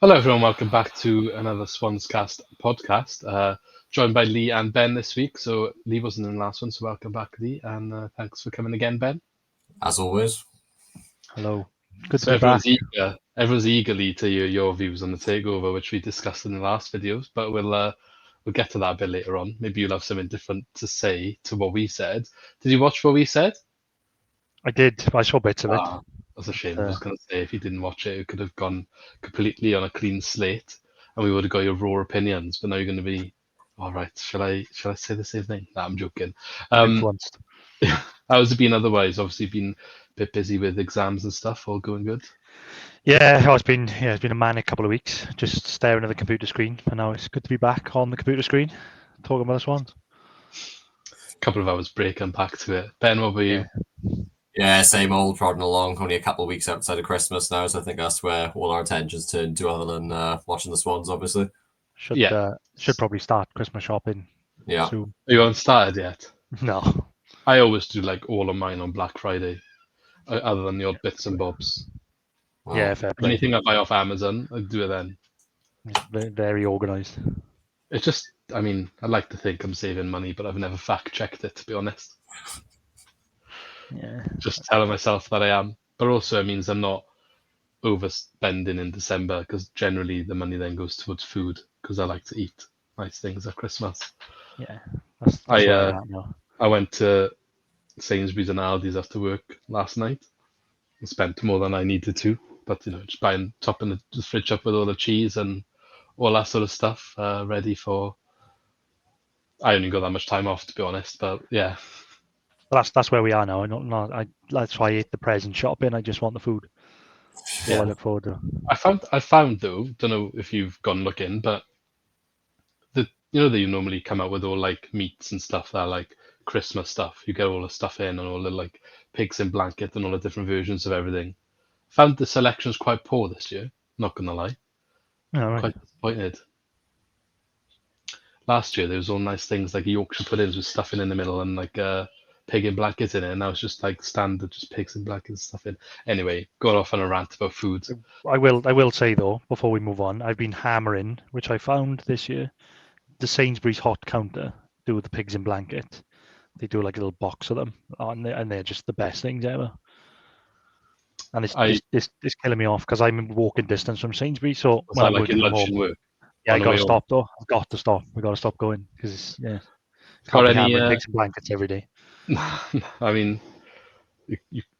Hello, everyone. Welcome back to another SwansCast podcast. Joined by Lee and Ben this week. So Lee wasn't in the last one, so welcome back, Lee, and thanks for coming again, Ben. As always. Hello. Good to So be back. everyone's eagerly to hear your views on the takeover, which we discussed in the last videos. But we'll get to that a bit later on. Maybe you'll have something different to say to what we said. Did you watch what we said? I did. I saw bits of it. That's a shame. I was going to say, if you didn't watch it, it could have gone completely on a clean slate, and we would have got your raw opinions. But now you're going to be, all right. Shall I say the same thing? Nah, I'm joking. Influenced. How's it been otherwise? Obviously, been a bit busy with exams and stuff. All going good. Yeah, it's been a manic couple of weeks, just staring at the computer screen, and now it's good to be back on the computer screen, talking about the Swans. Couple of hours break and back to it. Ben, what about you? Yeah, same old, plodding along. Only a couple of weeks outside of Christmas now, so I think that's where all our attention's turned to, other than watching the Swans, obviously. Should probably start Christmas shopping Yeah. soon. You haven't started yet? No. I always do like all of mine on Black Friday, other than the odd bits and bobs. Wow. Yeah, fair play. Anything I buy off Amazon, I do it then. It's very organised. It's just, I mean, I like to think I'm saving money, but I've never fact checked it, to be honest. Yeah. Just telling myself that I am. But also, it means I'm not overspending in December, because generally the money then goes towards food, because I like to eat nice things at Christmas. Yeah. That's where I'm at now. I went to Sainsbury's and Aldi's after work last night and spent more than I needed to. But, just topping the fridge up with all the cheese and all that sort of stuff, ready for. I only got that much time off, to be honest, but yeah. That's where we are now. That's why I ate the present shopping. I just want the food. Yeah. I look forward to. I found though, don't know if you've gone looking, but that you normally come out with all like meats and stuff that are like Christmas stuff. You get all the stuff in and all the like pigs in blanket and all the different versions of everything. Found the selection's quite poor this year, not gonna lie. Right. Quite disappointed. Last year there was all nice things like Yorkshire puddings with stuffing in the middle and like pig in blankets in it, and now it's just like standard, just pigs in blankets stuff in. Anyway, got off on a rant about food. I will say though, before we move on, I've been hammering, which I found this year, the Sainsbury's hot counter do with the pigs in blanket. They do like a little box of them, and they're just the best things ever. And it's killing me off because I'm in walking distance from Sainsbury's, so when I'm like working your from lunch home, and work. I got to stop though. I've got to stop. We got to stop going because can't be hammering pigs in blankets every day. I mean,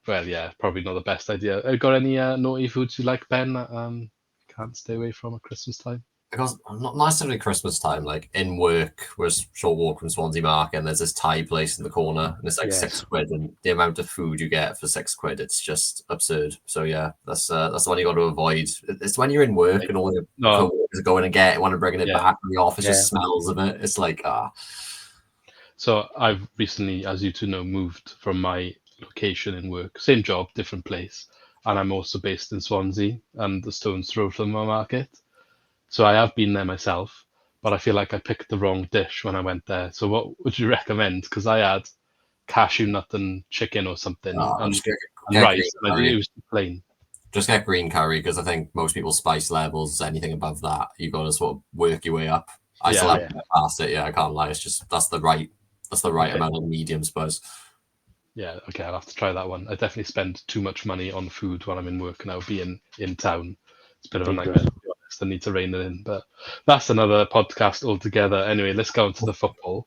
well, yeah, probably not the best idea. Got any naughty foods you like, Ben? That can't stay away from at Christmas time. Because not necessarily Christmas time, like in work, we're a short walk from Swansea Market, and there's this Thai place in the corner, and it's like £6, and the amount of food you get for £6, it's just absurd. So yeah, that's the one you got to avoid. It's when you're in work and all your co-workers are going and want to bring it back, and the office just smells of it. It's like So I've recently, as you two know, moved from my location in work, same job, different place, and I'm also based in Swansea and the stone's throw from the market. So I have been there myself, but I feel like I picked the wrong dish when I went there. So what would you recommend? Because I had cashew nut and chicken or something and rice, and it was plain. Just get green curry, because I think most people's spice levels, anything above that, you've got to sort of work your way up. I still haven't get past it. Yeah, I can't lie. It's just that's the right amount of medium spice. Yeah, okay, I'll have to try that one. I definitely spend too much money on food when I'm in work, and I'll be in town. It's a bit of a nightmare, to be honest. I need to rein it in, but that's another podcast altogether. Anyway, let's go on to the football.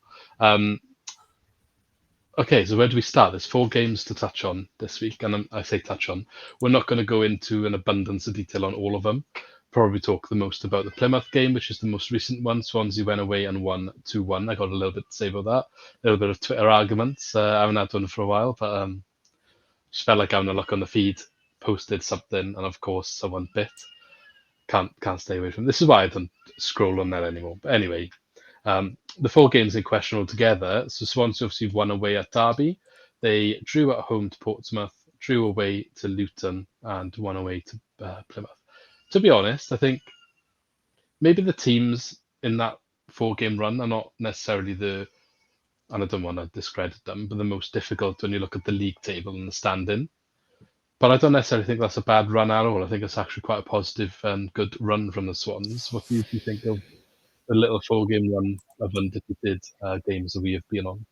Okay, so where do we start? There's 4 games to touch on this week, and I say touch on. We're not going to go into an abundance of detail on all of them. Probably talk the most about the Plymouth game, which is the most recent one. Swansea went away and won 2-1. I got a little bit to say about that. A little bit of Twitter arguments. I haven't had one for a while, but just felt like having a look on the feed, posted something, and of course someone bit. Can't stay away from it. This is why I don't scroll on that anymore. But anyway, the 4 games in question altogether. So Swansea obviously won away at Derby. They drew at home to Portsmouth, drew away to Luton, and won away to Plymouth. To be honest, I think maybe the teams in that 4-game run are not necessarily and I don't want to discredit them, but the most difficult when you look at the league table and the standing. But I don't necessarily think that's a bad run at all. I think it's actually quite a positive and good run from the Swans. What do you think of the little 4-game run of undefeated games that we have been on?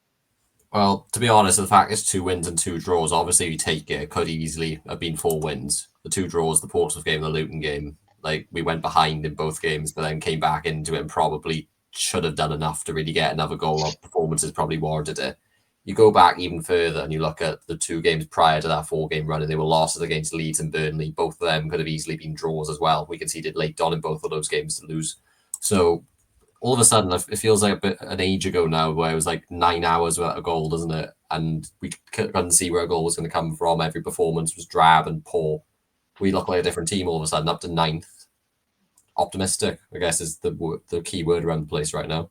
Well, to be honest, the fact it's 2 wins and 2 draws, obviously we take it. It could easily have been 4 wins. The 2 draws, the Portsmouth game and the Luton game, like we went behind in both games, but then came back into it and probably should have done enough to really get another goal. Our performances probably warranted it. You go back even further and you look at the 2 games prior to that 4-game run, and they were losses against Leeds and Burnley. Both of them could have easily been draws as well. We conceded late on in both of those games to lose. So all of a sudden, it feels like an age ago now, where it was like 9 hours without a goal, doesn't it? And we couldn't see where a goal was going to come from. Every performance was drab and poor. We look like a different team all of a sudden, up to 9th. Optimistic, I guess, is the key word around the place right now.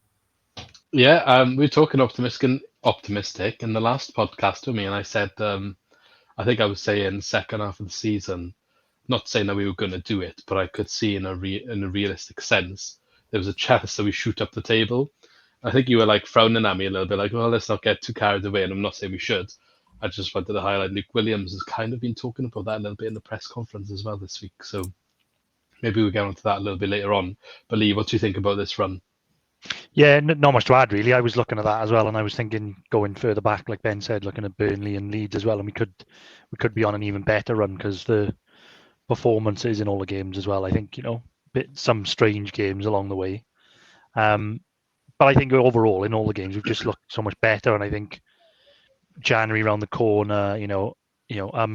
Yeah, we were talking optimistic in the last podcast with me, and I said, I think I was saying second half of the season, not saying that we were going to do it, but I could see in a realistic sense there was a chance that we shoot up the table. I think you were like frowning at me a little bit, like, well, let's not get too carried away. And I'm not saying we should. I just wanted to highlight Luke Williams has kind of been talking about that a little bit in the press conference as well this week. So maybe we'll get onto that a little bit later on. But Lee, what do you think about this run? Yeah, not much to add really. I was looking at that as well, and I was thinking going further back, like Ben said, looking at Burnley and Leeds as well, and we could be on an even better run because the performances in all the games as well. I think some strange games along the way, but I think overall in all the games we've just looked so much better, and I think January around the corner,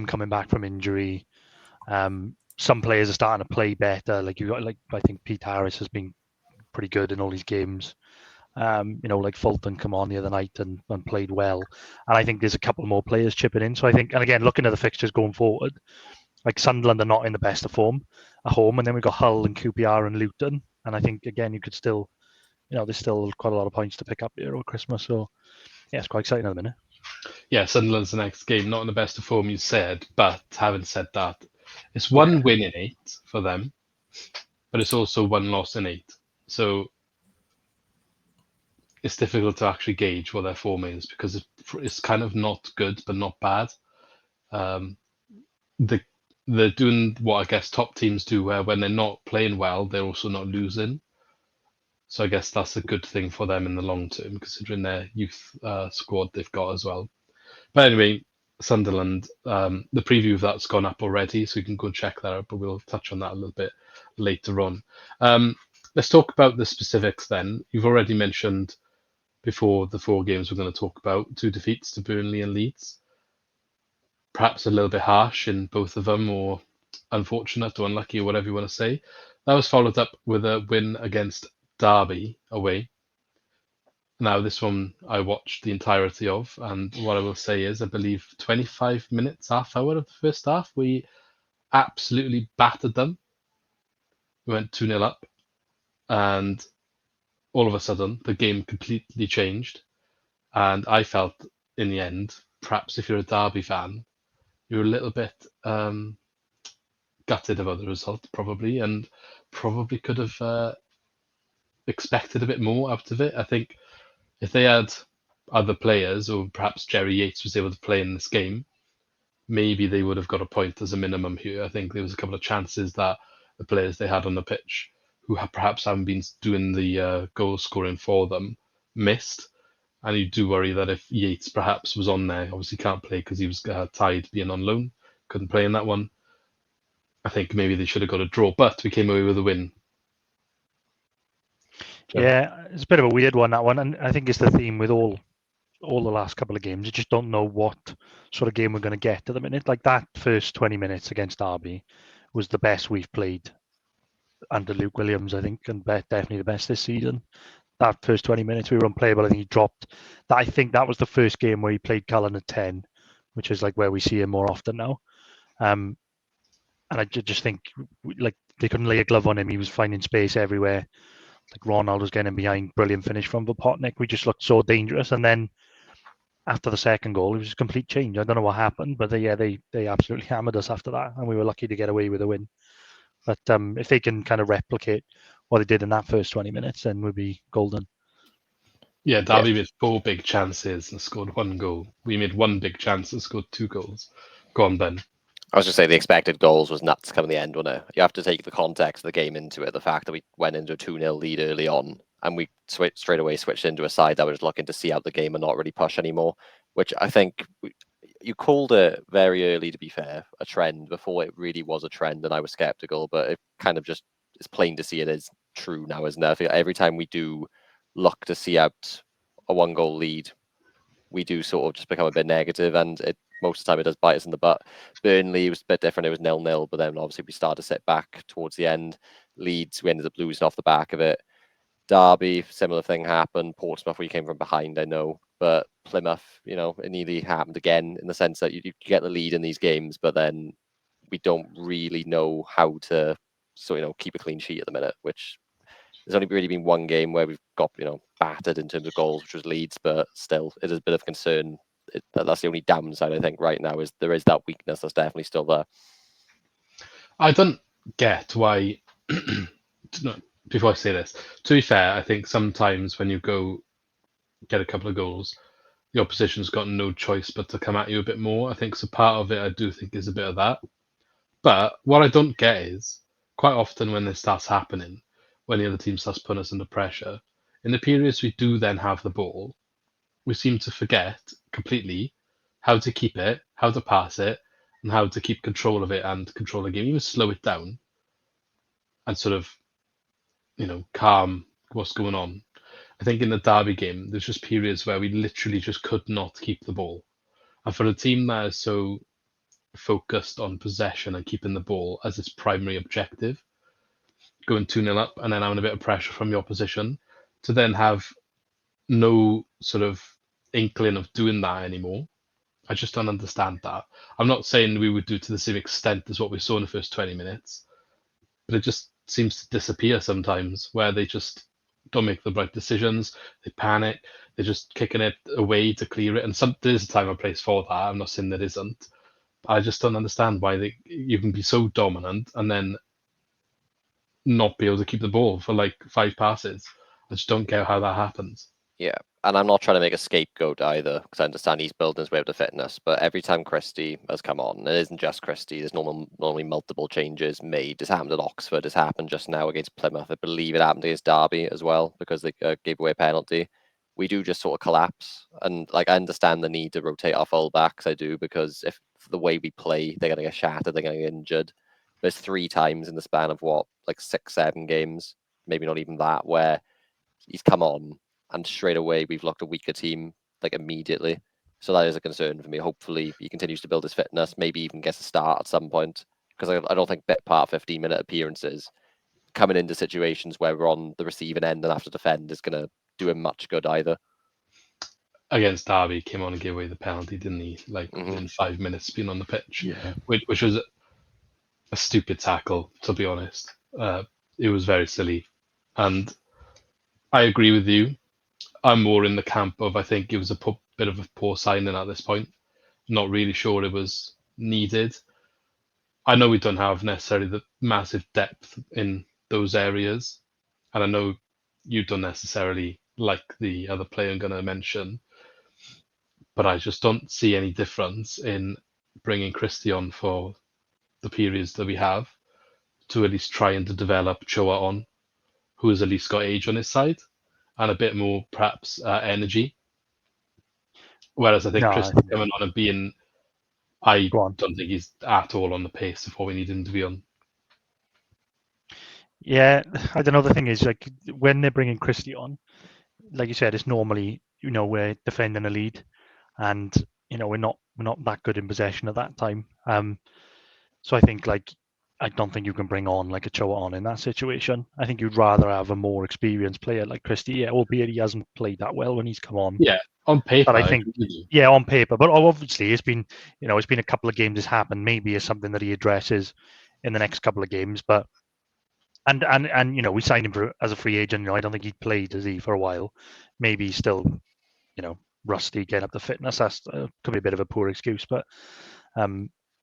coming back from injury, some players are starting to play better. Like I think Pete Harris has been pretty good in all these games. Like Fulton come on the other night and played well. And I think there's a couple more players chipping in. So I think, and again, looking at the fixtures going forward, like Sunderland are not in the best of form at home. And then we've got Hull and QPR and Luton. And I think, again, you could still, there's still quite a lot of points to pick up here over Christmas. So, yeah, it's quite exciting at the minute. Yeah, Sunderland's the next game, not in the best of form, you said. But having said that, it's one win in 8 for them, but it's also 1 loss in 8. So it's difficult to actually gauge what their form is because it's kind of not good but not bad. They're doing what I guess top teams do, where when they're not playing well, they're also not losing. So I guess that's a good thing for them in the long term, considering their youth squad they've got as well. But anyway, Sunderland, the preview of that's gone up already, so you can go and check that out, but we'll touch on that a little bit later on. Let's talk about the specifics then. You've already mentioned before the 4 games we're going to talk about, 2 defeats to Burnley and Leeds. Perhaps a little bit harsh in both of them, or unfortunate or unlucky, or whatever you want to say. That was followed up with a win against Derby away. Now, this one I watched the entirety of, and what I will say is, I believe 25 minutes, half hour of the first half, we absolutely battered them. We went 2-0 up, and all of a sudden, the game completely changed. And I felt, in the end, perhaps if you're a Derby fan, you're a little bit gutted about the result, probably, and probably could have expected a bit more out of it. I think if they had other players, or perhaps Jerry Yates was able to play in this game, maybe they would have got a point as a minimum here. I think there was a couple of chances that the players they had on the pitch, who perhaps haven't been doing the goal scoring for them, missed. And you do worry that if Yates perhaps was on there, obviously can't play because he was tied being on loan, couldn't play in that one. I think maybe they should have got a draw, but we came away with a win. Yeah, it's a bit of a weird one, that one. And I think it's the theme with all the last couple of games. You just don't know what sort of game we're going to get at the minute. Like that first 20 minutes against Derby was the best we've played under Luke Williams, I think, and definitely the best this season. That first 20 minutes we were unplayable. I think he dropped. I think that was the first game where he played Cullen at 10, which is like where we see him more often now. And I just think like they couldn't lay a glove on him. He was finding space everywhere. Like Ronald was getting behind. Brilliant finish from Vopotnik. We just looked so dangerous. And then after the second goal, it was a complete change. I don't know what happened, but they absolutely hammered us after that, and we were lucky to get away with a win. But if they can kind of replicate what they did in that first 20 minutes, then we'd be golden. Yeah, Derby made 4 big chances and scored 1 goal. We made 1 big chance and scored 2 goals. Go on, Ben. I was just saying the expected goals was nuts coming the end, wasn't it? You have to take the context of the game into it. The fact that we went into a 2-0 lead early on and we straight away switched into a side that was looking to see out the game and not really push anymore, which I think you called it very early, to be fair, a trend before it really was a trend, and I was skeptical, but it kind of just it's plain to see it is true now, isn't it? I feel every time we do look to see out a 1-goal lead, we do sort of just become a bit negative, and most of the time it does bite us in the butt. Burnley was a bit different. It was 0-0, but then obviously we started to sit back towards the end. Leeds, we ended up losing off the back of it. Derby, similar thing happened. Portsmouth, we came from behind, I know. But Plymouth, it nearly happened again in the sense that you get the lead in these games, but then we don't really know how to keep a clean sheet at the minute, which there's only really been one game where we've got, battered in terms of goals, which was Leeds, but still, it is a bit of concern. That's the only downside, I think, right now, is there is that weakness that's definitely still there. I don't get why. Before I say this, to be fair, I think sometimes when you go get a couple of goals, the opposition's got no choice but to come at you a bit more. I think so. Part of it, I do think, is a bit of that. But what I don't get is quite often when this starts happening, when the other team starts putting us under pressure, in the periods we do then have the ball, we seem to forget completely how to keep it, how to pass it, and how to keep control of it and control the game, even slow it down and sort of, calm what's going on. I think in the Derby game, there's just periods where we literally just could not keep the ball. And for a team that is so focused on possession and keeping the ball as its primary objective, going 2-0 up and then having a bit of pressure from the opposition, to then have no sort of inkling of doing that anymore. I just don't understand that. I'm not saying we would do to the same extent as what we saw in the first 20 minutes, but it just seems to disappear sometimes where they just don't make the right decisions. They panic. They're just kicking it away to clear it. And there's a time and place for that. I'm not saying there isn't. I just don't understand why you can be so dominant and then not be able to keep the ball for like 5 passes. I just don't get how that happens. Yeah, and I'm not trying to make a scapegoat either, because I understand he's building his way up to fitness. But every time Christie has come on, it isn't just Christie. There's normally multiple changes made. This happened at Oxford. This happened just now against Plymouth. I believe it happened against Derby as well, because they gave away a penalty. We do just sort of collapse, and I understand the need to rotate our fullbacks. I do, because if the way we play, they're going to get shattered, they're going to get injured. There's 3 times in the span of 6, 7 games, maybe not even that, where he's come on and straight away we've looked a weaker team immediately. So that is a concern for me. Hopefully he continues to build his fitness, maybe even gets a start at some point, because I don't think bit part 15-minute appearances coming into situations where we're on the receiving end and have to defend is going to do him much good either. Against Derby, came on and gave away the penalty, didn't he? Within 5 minutes being on the pitch. Yeah. Which was a stupid tackle, to be honest. It was very silly. And I agree with you. I'm more in the camp of I think it was a bit of a poor signing at this point. Not really sure it was needed. I know we don't have necessarily the massive depth in those areas, and I know you don't necessarily like the other player I'm going to mention, but I just don't see any difference in bringing Christie on for the periods that we have to at least trying to develop Choa on, who has at least got age on his side and a bit more perhaps energy. Whereas I think Christie coming on and being, I don't think he's at all on the pace of what we need him to be on. Yeah, I don't know. The thing is, when they're bringing Christie on, like you said, it's normally we're defending a lead, and we're not that good in possession at that time. So I think I don't think you can bring on a Choa on in that situation. I think you'd rather have a more experienced player like Christie. Yeah, albeit he hasn't played that well when he's come on. Yeah, on paper. But I think on paper. But obviously it's been it's been a couple of games has happened. Maybe it's something that he addresses in the next couple of games. But and we signed him as a free agent. I don't think he'd played for a while. Maybe he's still rusty, getting up to fitness. That's could be a bit of a poor excuse, but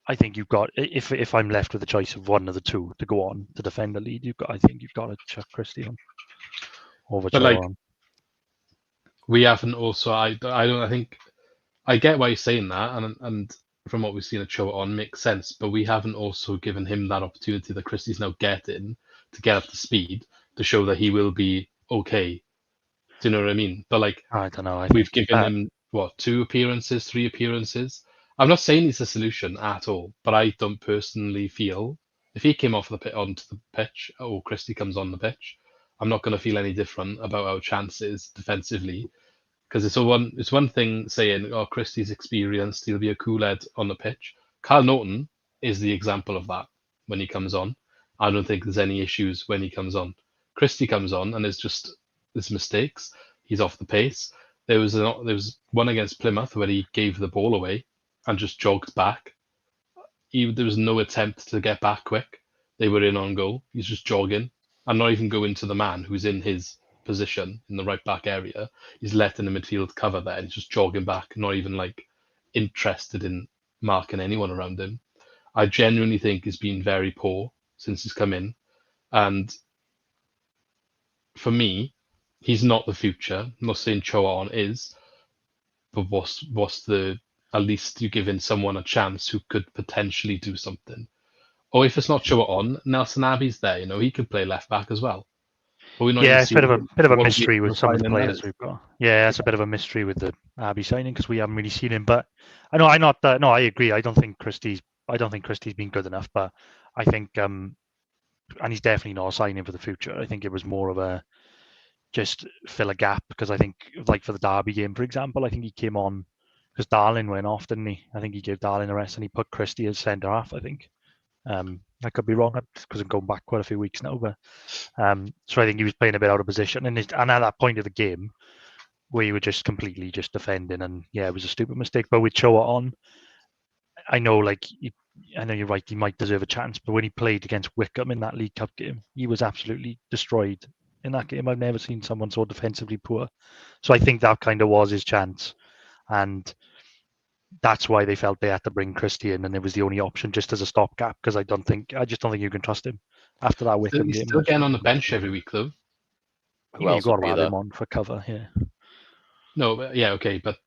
I think you've got, if I'm left with the choice of one of the two to go on to defend the lead, I think you've got to chuck Christie on over Choa on. We haven't also. I think I get why you're saying that, and from what we've seen at Show It On makes sense, but we haven't also given him that opportunity that Christie's now getting to get up to speed to show that he will be okay. Do you know what I mean? But like, I don't know. we've given him what, 2 appearances, 3 appearances. I'm not saying he's a solution at all, but I don't personally feel if he came off the pit onto the pitch or Christie comes on the pitch, I'm not going to feel any different about our chances defensively. Because it's one thing saying, oh, Christie's experienced, he'll be a cool head on the pitch. Carl Norton is the example of that when he comes on. I don't think there's any issues when he comes on. Christie comes on and there's mistakes. He's off the pace. There was one against Plymouth where he gave the ball away and just jogged back. There was no attempt to get back quick. They were in on goal. He's just jogging and not even going to the man who's in his position in the right back area. He's letting the midfield cover there. He's just jogging back, not even like interested in marking anyone around him. I genuinely think he's been very poor since he's come in. And for me, he's not the future. I'm not saying Choa is, but what's the, at least you giving someone a chance who could potentially do something. Or if it's not Choa, Nelson Abbey's there. You know, he could play left back as well. But we're not Yeah, it's a bit of a what mystery with some of the in players there. we've got. Yeah, it's a bit of a mystery with the Abbey signing because we haven't really seen him. But I know I agree. I don't think Christie's been good enough. But I think and he's definitely not a signing for the future. I think it was more of a just fill a gap because I think like for the Derby game, for example, I think he came on because Darling went off, didn't he? I think he gave Darling a rest and he put Christie as centre half. I think. I could be wrong because I'm going back quite a few weeks now, but so I think he was playing a bit out of position, and at that point of the game, we were just completely just defending, and yeah, it was a stupid mistake. But with Choa on, I know you're right, he might deserve a chance, but when he played against Wickham in that League Cup game, he was absolutely destroyed in that game. I've never seen someone so defensively poor, so I think that kind of was his chance, and that's why they felt they had to bring Christie in, and it was the only option just as a stopgap because I just don't think you can trust him after that Wickham He's game. still getting on the bench every week though. Who else You've got would to be have there? him on for cover, yeah. No, but yeah, okay, but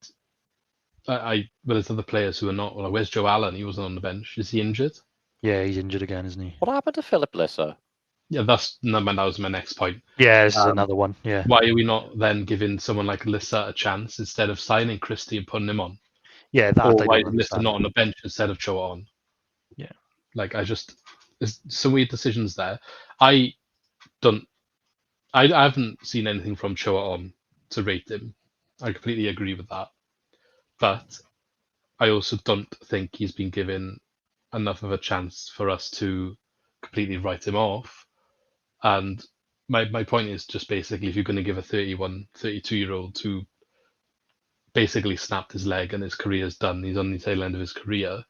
but there's other players who are not. Well, where's Joe Allen? He wasn't on the bench. Is he injured? Yeah, he's injured again, isn't he? What happened to Philip Lisser? Yeah, that was my next point. Yeah, this is another one. Yeah. Why are we not then giving someone like Lissa a chance instead of signing Christie and putting him on? Yeah, that Or I why don't is Lissa understand. not on the bench instead of Choa on? Yeah. Like there's some weird decisions there. I haven't seen anything from Choa on to rate him. I completely agree with that. But I also don't think he's been given enough of a chance for us to completely write him off. And my point is just basically if you're going to give a 32-year-old who basically snapped his leg and his career's done, he's on the tail end of his career,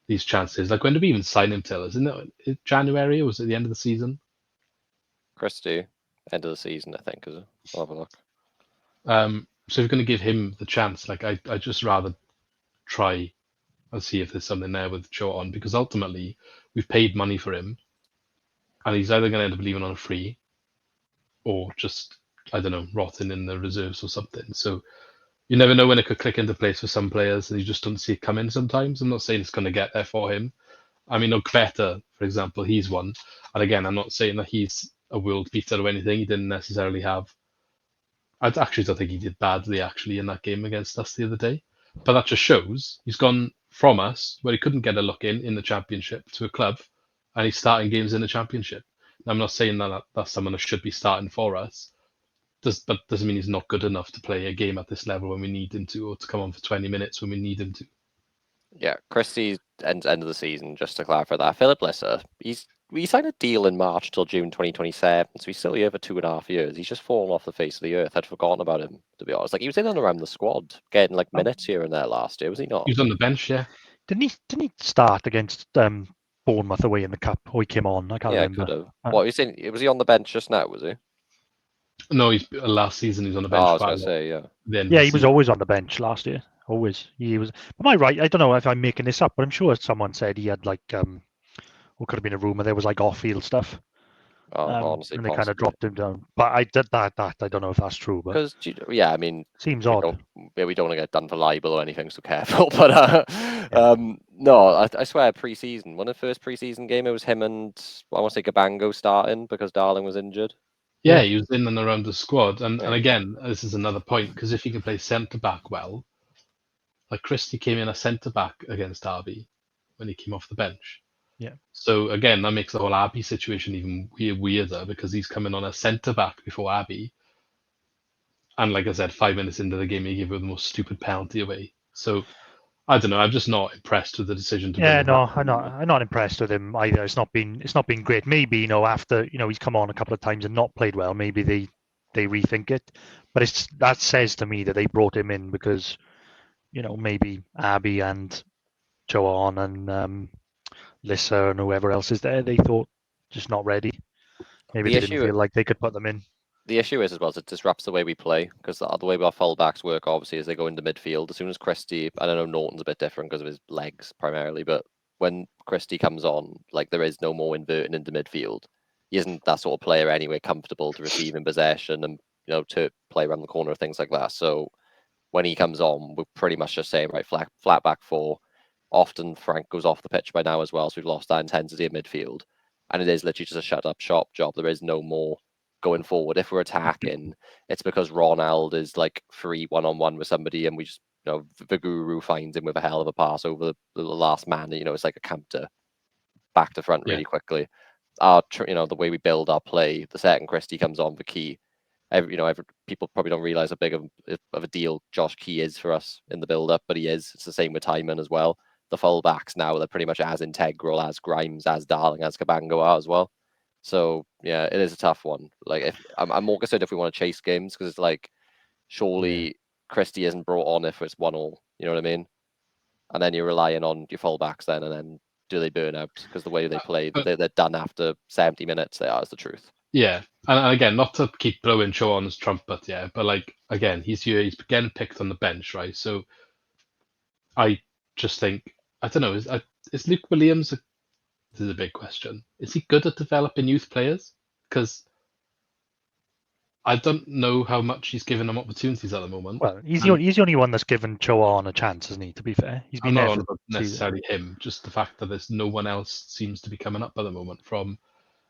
these chances, like when did we even sign him till? Isn't it January or was it the end of the season? Christie, end of the season, I think. I'll have a look. So if you're going to give him the chance, like I just rather try and see if there's something there with Joe on, because ultimately we've paid money for him and he's either going to end up leaving on a free or just, I don't know, rotting in the reserves or something. So you never know when it could click into place for some players and you just don't see it coming sometimes. I'm not saying it's going to get there for him. I mean, Okveta, for example, he's one. And again, I'm not saying that he's a world beater or anything. He didn't necessarily have... I actually don't think he did badly, actually, in that game against us the other day. But that just shows he's gone from us, where he couldn't get a look in the Championship, to a club, and he's starting games in the Championship. Now, I'm not saying that that's someone who should be starting for us, but doesn't mean he's not good enough to play a game at this level when we need him to, or to come on for 20 minutes when we need him to. Yeah, Christie end of the season, just to clarify that. Philip Lisser, we signed a deal in March till June 2027, so he's still here for 2.5 years. He's just fallen off the face of the earth. I'd forgotten about him, to be honest. Like, he was in and around the squad, getting like minutes here and there last year, was he not? He was on the bench, yeah. Didn't he start against Bournemouth away in the cup? Or he came on? I can't remember. Could have. What, was he on the bench just now, was he? No, he's last season he was on the bench. I was going to say, yeah. Yeah, he was always on the bench last year. Always. He was. Am I right? I don't know if I'm making this up, but I'm sure someone said he had like what could have been a rumor. There was like off-field stuff. Honestly, and they kind of dropped him down. But I did that. I don't know if that's true. But because I mean, seems odd. We don't want to get done for libel or anything, so careful. But No, I swear, pre-season, when the first pre-season game, it was him and I want to say Gabango starting because Darling was injured. Yeah, he was in and around the squad. And Yeah. again, this is another point, because if he can play centre-back well, like Christie came in a centre-back against Derby when he came off the bench. Yeah. So again, that makes the whole Abbey situation even weirder, because he's coming on a centre-back before Abbey. And like I said, 5 minutes into the game, he gave the most stupid penalty away. So I don't know. I'm just not impressed with the decision to bring Yeah, him no, back. I'm not impressed with him either. It's not been great. Maybe, after, he's come on a couple of times and not played well, maybe they rethink it. But that says to me that they brought him in because, maybe Abby and Joan and Lissa and whoever else is there, they thought just not ready. Maybe The they didn't issue- feel like they could put them in. The issue is as well, it disrupts the way we play because the way our fullbacks work, obviously, is they go into midfield. As soon as Christie, I don't know, Norton's a bit different because of his legs primarily, but when Christie comes on, like there is no more inverting into midfield. He isn't that sort of player anyway, comfortable to receive in possession and to play around the corner, things like that. So when he comes on, we're pretty much just saying, right, flat back four. Often Frank goes off the pitch by now as well, so we've lost that intensity in midfield. And it is literally just a shut up shop job. There is no more going forward. If we're attacking, it's because Ronald is like free one-on-one with somebody and we just, the guru finds him with a hell of a pass over the last man. It's like a counter back to front really quickly. The way we build our play, the second Christie comes on for Key, people probably don't realize how big of a deal Josh Key is for us in the build-up, but he is. It's the same with Timon as well. The full-backs now, they're pretty much as integral as Grimes, as Darling, as Cabango are as well. So yeah, it is a tough one. Like if I'm more concerned if we want to chase games because it's like surely Christie isn't brought on if it's 1-1. You know what I mean? And then you're relying on your fullbacks then, and then do they burn out because the way they play, they're done after 70 minutes. They are, is the truth. Yeah, and again, not to keep blowing Sean's trumpet, but like again, he's getting picked on the bench, right? So I just think I don't know. Is Luke Williams? This is a big question. Is he good at developing youth players? Because I don't know how much he's given them opportunities at the moment. Well, he's the only one that's given Joan a chance, isn't he? To be fair, he's been I'm not there on for about necessarily him, just the fact that there's no one else seems to be coming up at the moment from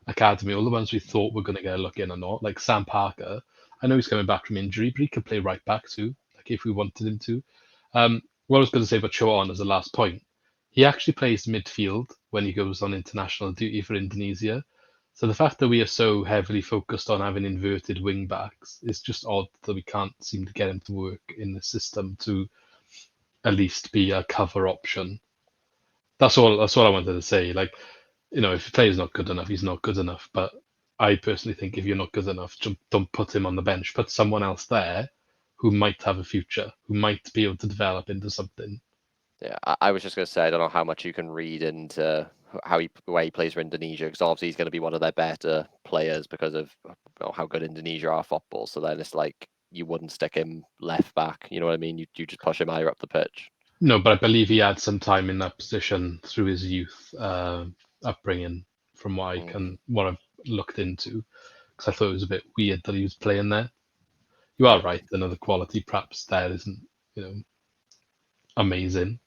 academy. All the ones we thought were going to get a look in or not, like Sam Parker. I know he's coming back from injury, but he could play right back too, like if we wanted him to. What I was going to say about Choan as a last point, he actually plays midfield when he goes on international duty for Indonesia. So the fact that we are so heavily focused on having inverted wing backs is just odd that we can't seem to get him to work in the system to at least be a cover option. That's all I wanted to say. Like, if a player's not good enough, he's not good enough. But I personally think if you're not good enough, don't put him on the bench. Put someone else there who might have a future, who might be able to develop into something. Yeah, I was just going to say, I don't know how much you can read into the way he plays for Indonesia, because obviously he's going to be one of their better players because of how good Indonesia are at football. So then it's like you wouldn't stick him left back. You know what I mean? You just push him higher up the pitch. No, but I believe he had some time in that position through his youth upbringing, from what I've looked into, because I thought it was a bit weird that he was playing there. You are right. The quality perhaps there isn't, amazing.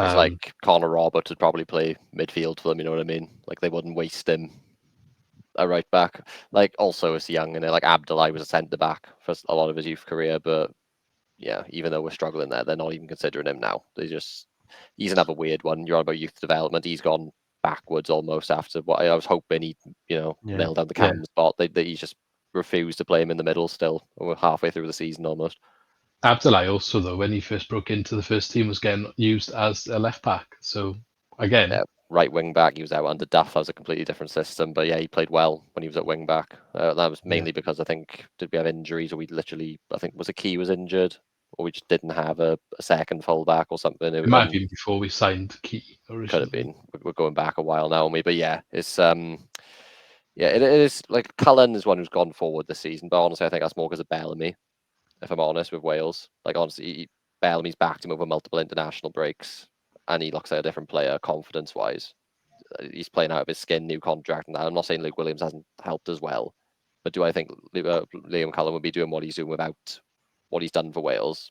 It's like Connor Roberts would probably play midfield for them. You know what I mean? Like they wouldn't waste him a right back. Like also as young, and like Abdullah was a centre back for a lot of his youth career, but yeah, even though we're struggling there, they're not even considering him now. He's another weird one. You're on about youth development. He's gone backwards almost after what I was hoping he, nailed down the cam spot. He just refused to play him in the middle still. We're halfway through the season almost. Abdullah also, though, when he first broke into the first team, was getting used as a left back. So again, right wing back, he was out under Duff. That was a completely different system. But yeah, he played well when he was at wing back. That was mainly because I think did we have injuries, or I think was a Key was injured, or we just didn't have a second full back or something. It might have been before we signed Key originally. Could have been. We're going back a while now, but yeah, it's it is like Cullen is one who's gone forward this season. But honestly, I think that's more because of Bellamy. If I'm honest with Wales, like honestly, Bellamy's backed him over multiple international breaks, and he looks like a different player, confidence-wise. He's playing out of his skin, new contract, and I'm not saying Luke Williams hasn't helped as well, but do I think Liam Cullen would be doing what he's doing without what he's done for Wales?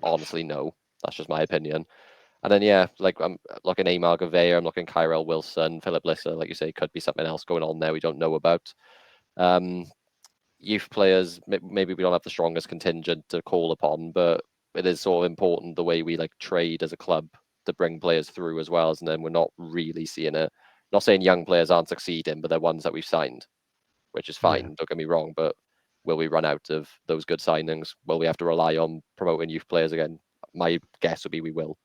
Honestly, no. That's just my opinion. And then like I'm looking Amar Gouveia, I'm looking Kyrell Wilson, Philip Lisser, like you say, could be something else going on there we don't know about. Youth players, maybe we don't have the strongest contingent to call upon, but it is sort of important the way we like trade as a club to bring players through as well. And then we're not really seeing it. Not saying young players aren't succeeding, but they're ones that we've signed, which is fine. Don't get me wrong, but will we run out of those good signings? Will we have to rely on promoting youth players again? My guess would be we will.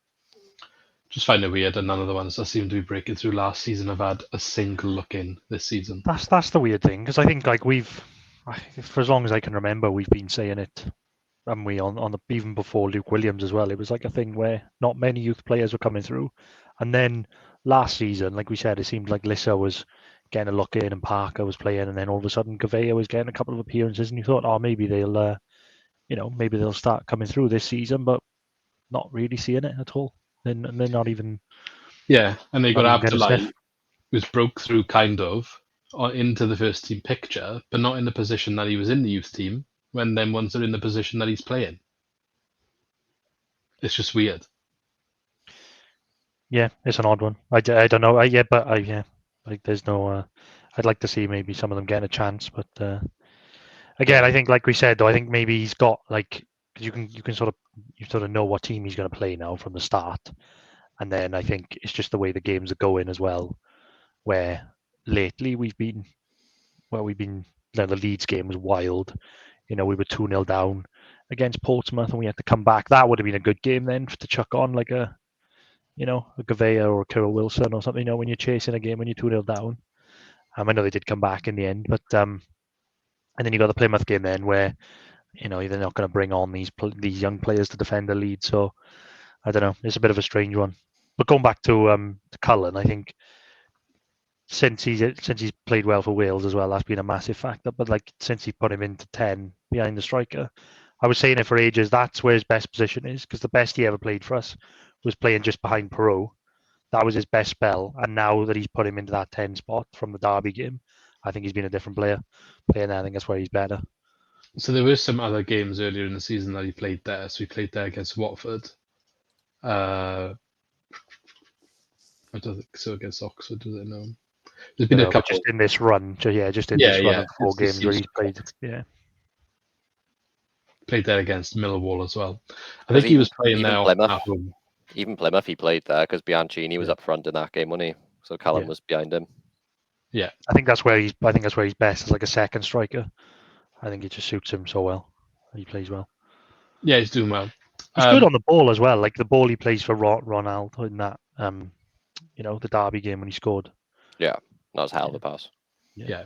Just find it weird, and none of the ones that seem to be breaking through last season have had a single look in this season. That's the weird thing, because I think like for as long as I can remember, we've been saying it, and we on the even before Luke Williams as well. It was like a thing where not many youth players were coming through, and then last season, like we said, it seemed like Lisser was getting a look in and Parker was playing, and then all of a sudden Gouveia was getting a couple of appearances, and you thought, oh, maybe they'll, maybe they'll start coming through this season, but not really seeing it at all. And they're not even. Yeah, and they got Not even getting a Abdullahi, sniff. who's broke through kind of into the first team picture, but not in the position that he was in the youth team when them ones are in the position that he's playing. It's just weird. Yeah, it's an odd one. I don't know. Like there's no. I'd like to see maybe some of them getting a chance, but again, I think like we said, though, I think maybe he's got like, because you can sort of know what team he's going to play now from the start, and then I think it's just the way the games are going as well. Where lately the Leeds game was wild. We were 2-0 down against Portsmouth, and we had to come back. That would have been a good game then to chuck on like a Gouveia or a Kyrell Wilson or something. When you're chasing a game when you're 2-0 down. I know they did come back in the end, but and then you got the Plymouth game then where they're not going to bring on these young players to defend the lead. So I don't know. It's a bit of a strange one. But going back to Cullen, I think since he's played well for Wales as well, that's been a massive factor. But like since he put him into 10 behind the striker, I was saying it for ages. That's where his best position is, because the best he ever played for us was playing just behind Perot. That was his best spell, and now that he's put him into that 10 spot from the Derby game, I think he's been a different player. Playing there, I think that's where he's better. So there were some other games earlier in the season that he played there. So he played there against Watford. I don't think so against Oxford, was it? No. There's been a couple. Just in this run, this run of 4 games where he's played. Yeah. Played there against Millwall as well. I think he was playing there at home. Even Plymouth, he played there because Bianchini was up front in that game, wasn't he? So Callum was behind him. Yeah, I think that's where he's best, as like a second striker. I think it just suits him so well. He plays well. Yeah, he's doing well. He's good on the ball as well. Like the ball he plays for Ronaldo in that, the Derby game when he scored. Yeah, that was hell of a pass. Yeah.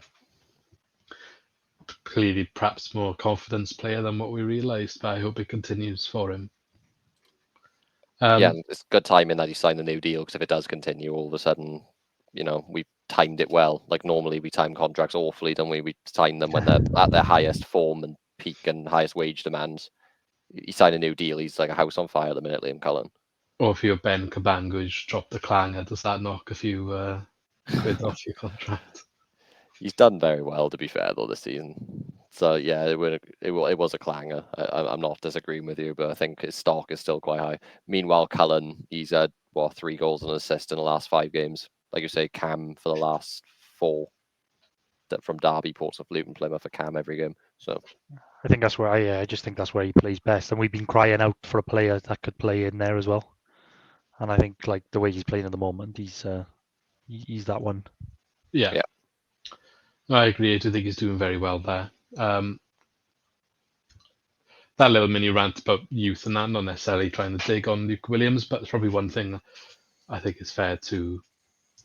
Clearly, perhaps more confidence player than what we realised, but I hope it continues for him. It's good timing that he signed the new deal, because if it does continue, all of a sudden, we timed it well. Like normally we time contracts awfully, don't we? We time them when they're at their highest form and peak and highest wage demands. He signed a new deal. He's like a house on fire at the minute, Liam Cullen. Or if you're Ben Cabango, you just drop the clanger. Does that knock a few quid off your contract? He's done very well, to be fair, though, this season. So yeah, it was a clanger. I'm not disagreeing with you, but I think his stock is still quite high. Meanwhile, Cullen, he's had 3 goals and an assist in the last 5 games. Like you say, Cam for the last 4. From Derby, Portsmouth, Luton, Plymouth, for Cam every game. So I think that's where I just think that's where he plays best, and we've been crying out for a player that could play in there as well. And I think like the way he's playing at the moment, he's that one. Yeah. I agree. I do think he's doing very well there. That little mini rant about youth and that, not necessarily trying to dig on Luke Williams, but it's probably one thing that I think is fair to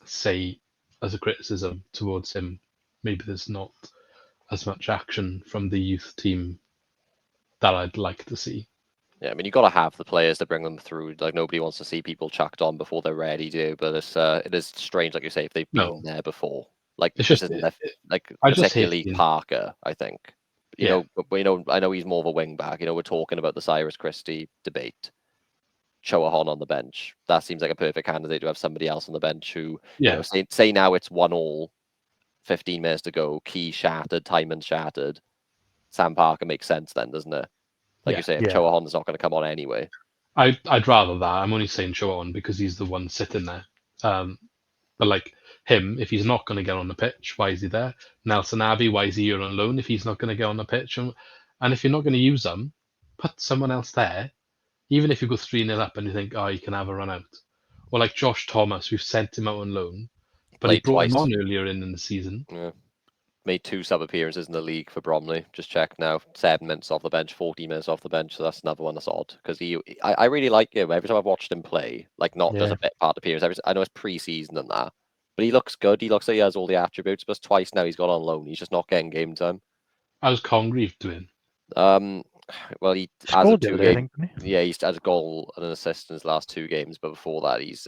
say as a criticism towards him. Maybe there's not as much action from the youth team that I'd like to see. Yeah, I mean, you got to have the players to bring them through. Like nobody wants to see people chucked on before they're ready to. But it is strange, like you say, if they've been there before. Like it's this just isn't particularly Parker, I think. But I know he's more of a wing back. We're talking about the Cyrus Christie debate. Choahon on the bench. That seems like a perfect candidate to have somebody else on the bench who, say now it's 1-1, 15 minutes to go, key shattered, Timon shattered. Sam Parker makes sense then, doesn't it? Like you say, if Choahon's not going to come on anyway. I'd rather that. I'm only saying show on because he's the one sitting there. But like him, if he's not going to get on the pitch, why is he there? Nelson Abbey, why is he here on loan if he's not going to get on the pitch? And if you're not going to use them, put someone else there. Even if you go 3-0 up and you think, oh, you can have a run out. Or like Josh Thomas, we've sent him out on loan, but he Played brought him twice. on earlier in the season. Yeah. Made 2 sub appearances in the league for Bromley. Just check now. 7 minutes off the bench, 14 minutes off the bench. So that's another one that's odd because I really like him. Every time I've watched him play, like not just Yeah. a bit part appearance. I know it's pre-season and that, but he looks good. He looks like he has all the attributes. But twice now he's gone on loan. He's just not getting game time. How's Congreve doing? Well, he has a Scored the 2 other day, I game. think, didn't he? Yeah, he's had a goal and an assist in his last 2 games, but before that, he's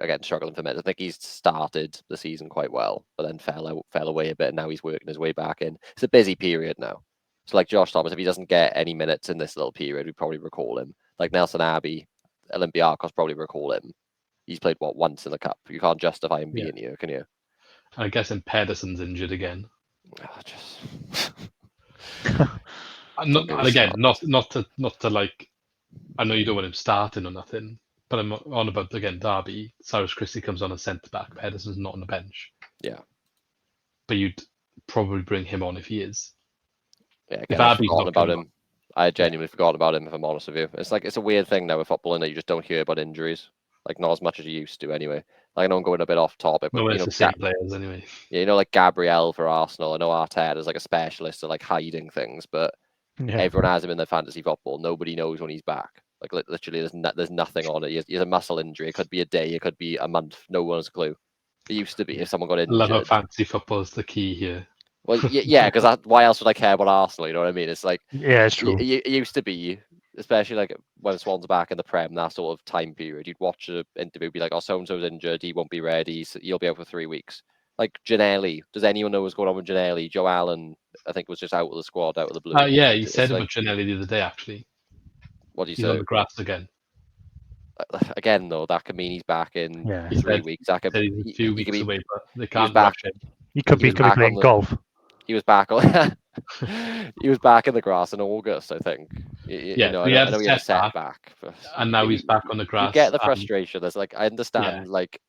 again struggling for minutes. I think he's started the season quite well, but then fell away a bit. And now he's working his way back in. It's a busy period now. So, like Josh Thomas, if he doesn't get any minutes in this little period, we probably recall him. Like Nelson Abbey, Olympiacos probably recall him. He's played once in the cup. You can't justify him being here, can you? And I guess Pedersen's injured again. Oh, just Not to like. I know you don't want him starting or nothing, but I'm on about again Derby. Cyrus Christie comes on as centre back. Pedersen's not on the bench. Yeah. But you'd probably bring him on if he is. Yeah, If again, I've Abbey's forgotten not about coming him. I genuinely forgot about him, if I'm honest with you. It's like it's a weird thing now with football, in that you just don't hear about injuries. Like not as much as you used to anyway. Like I know I'm going a bit off topic, but no, you it's know, the same players anyway. yeah, you know, like Gabriel for Arsenal. I know Arteta is like a specialist at like hiding things, but Yeah. everyone has him in their fantasy football. Nobody knows when he's back. Like literally, there's nothing on it. He has a muscle injury. It could be a day. It could be a month. No one has a clue. It used to be if someone got I injured. love how fantasy football is the key here. Well, yeah, because why else would I care about Arsenal? You know what I mean? It's like Yeah, it's true. it used to be, especially like when Swans are back in the Prem, that sort of time period. You'd watch an interview, be like, "Oh, so and so's injured. He won't be ready. So you'll be out for 3 weeks." Like Janelli. Does anyone know what's going on with Janelli? Joe Allen, I think, was just out of the squad, out of the blue. Yeah, he It's said like, about Janelli the other day. Actually, what do you he's say? on the grass again. Again, though, that could mean he's back in Yeah. 3 weeks. That could He's a few he could weeks be. away, but they was can't back. rush him. He could be back on playing the- golf. He was back on. He was back in the grass in August, I think. Yeah, I he had know a he had a setback, setback, and now he's back on the grass. You get the and- frustration. There's like I understand, like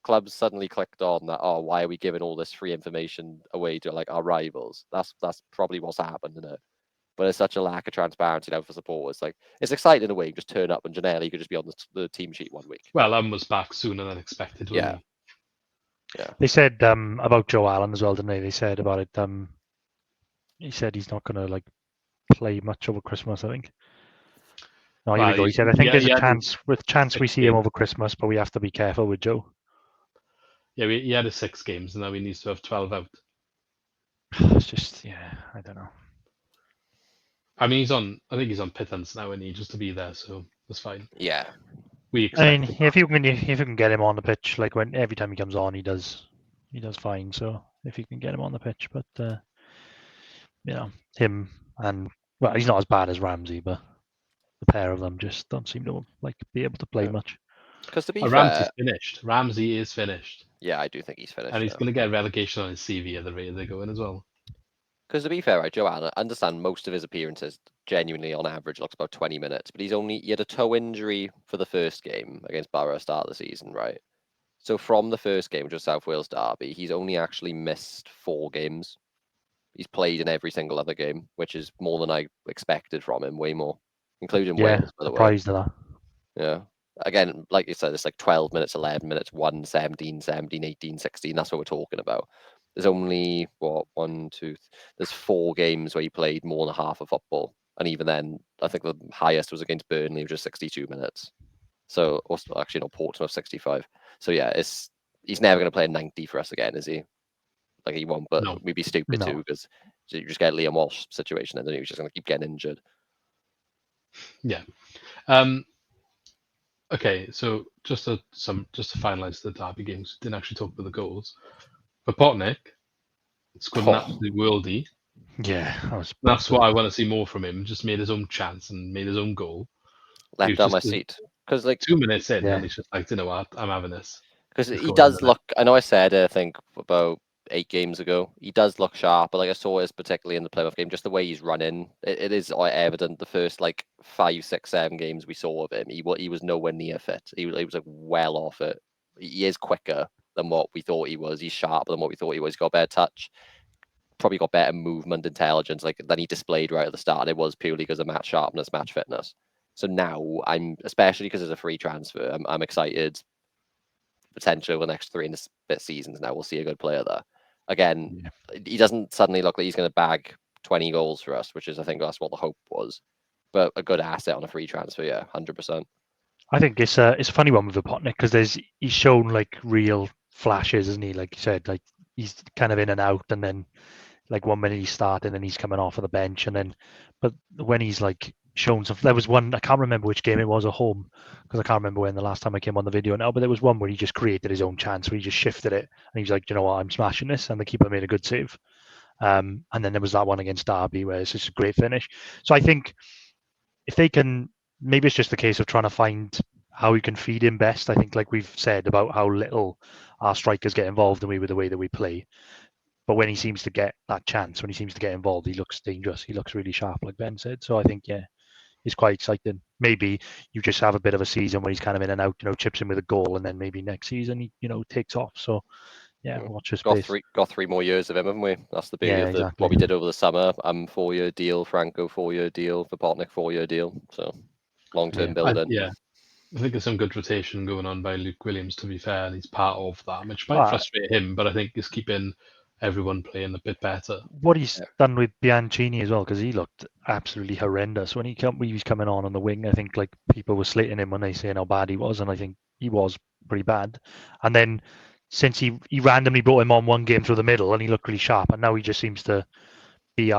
clubs suddenly clicked on that. Oh, why are we giving all this free information away to like our rivals? That's probably what's happened, isn't it? But there's such a lack of transparency now for supporters. Like it's exciting in a way. You just turn up and Janelli could just be on the team sheet 1 week. Well, was back sooner than expected. Yeah. He? Yeah. They said about Joe Allen as well, didn't they? They said about it. He said he's not going to like play much over Christmas, I think. No, here we go. He said, I think there's a chance we see him over Christmas, but we have to be careful with Joe. Yeah, he had 6 games, and now he needs to have 12 out. It's just, I don't know. I mean, I think he's on pittance now, and he just to be there, so that's fine. Yeah. I mean, if you can get him on the pitch, like when every time he comes on, he does fine. So if you can get him on the pitch, but him and well, he's not as bad as Ramsey, but the pair of them just don't seem to like be able to play much. Because to be fair, Ramsey's finished. Ramsey is finished. Yeah, I do think he's finished, and he's going to get relegation on his CV at the rate they're going as well. Because to be fair, right, Joe Allen, I understand most of his appearances genuinely on average looks about 20 minutes, but he had a toe injury for the first game against Borough start of the season, right? So from the first game, which was South Wales Derby, he's only actually missed 4 games. He's played in every single other game, which is more than I expected from him, way more, including Wales, by the way. Surprised at that. Yeah. Again, like you said, it's like 12 minutes, 11 minutes, 1, 17, 17, 18, 16. That's what we're talking about. There's only, there's 4 games where he played more than half of football. And even then, I think the highest was against Burnley, which was 62 minutes. So, actually, no, Portsmouth, 65. So, yeah, he's never going to play 90 for us again, is he? Like, he won't, but we'd be stupid too, because you just get Liam Walsh situation, and then he's just going to keep getting injured. Yeah. Okay, so just to finalise the Derby games, didn't actually talk about the goals. But Potnick scored an absolute worldie. Yeah, that's what I want to see more from him. Just made his own chance and made his own goal. Left on my seat. Because like 2 minutes in, and he's just like, you know what, I'm having this. Because he does look. I know I said I think about 8 games ago. He does look sharp, but like I saw this particularly in the Plymouth game, just the way he's running, it is evident. The first like 5, 6, 7 games we saw of him, he was nowhere near fit. He was like well off it. He is quicker than what we thought he was. He's sharper than what we thought he was. He's got better touch, probably got better movement intelligence than he displayed right at the start. And it was purely because of match sharpness, match fitness. So now I'm, especially because it's a free transfer, I'm excited. Potentially over the next 3 and a bit seasons now, we'll see a good player there. Again, he doesn't suddenly look like he's going to bag 20 goals for us, which is, I think that's what the hope was. But a good asset on a free transfer, yeah, 100%. I think it's a funny one with Vipotnik because he's shown like real flashes, isn't he? Like you said, like he's kind of in and out, and then like 1 minute he's starting and he's coming off of the bench, and then but when he's like shown some, there was one, I can't remember which game it was at home because I can't remember when the last time I came on the video now, but there was one where he just created his own chance where he just shifted it and he was like, you know what, I'm smashing this, and the keeper made a good save. And then there was that one against Derby where it's just a great finish. So I think if they can, maybe it's just a case of trying to find how we can feed him best. I think like we've said about how little our strikers get involved with the way that we play. But when he seems to get that chance, when he seems to get involved, he looks dangerous. He looks really sharp, like Ben said. So I think, yeah, it's quite exciting. Maybe you just have a bit of a season where he's kind of in and out, chips in with a goal, and then maybe next season he, takes off. So yeah, watch his space. Got 3 more years of him, haven't we? That's the beauty of what we did over the summer. 4-year deal, Franco 4-year deal, Vipotnik 4-year deal. So long-term building. I think there's some good rotation going on by Luke Williams, to be fair, and he's part of that, which might frustrate him, but I think it's keeping everyone playing a bit better. What he's done with Bianchini as well, because he looked absolutely horrendous when he was coming on the wing. I think like people were slating him when they saying how bad he was, and I think he was pretty bad. And then since he randomly brought him on one game through the middle, and he looked really sharp, and now he just seems to be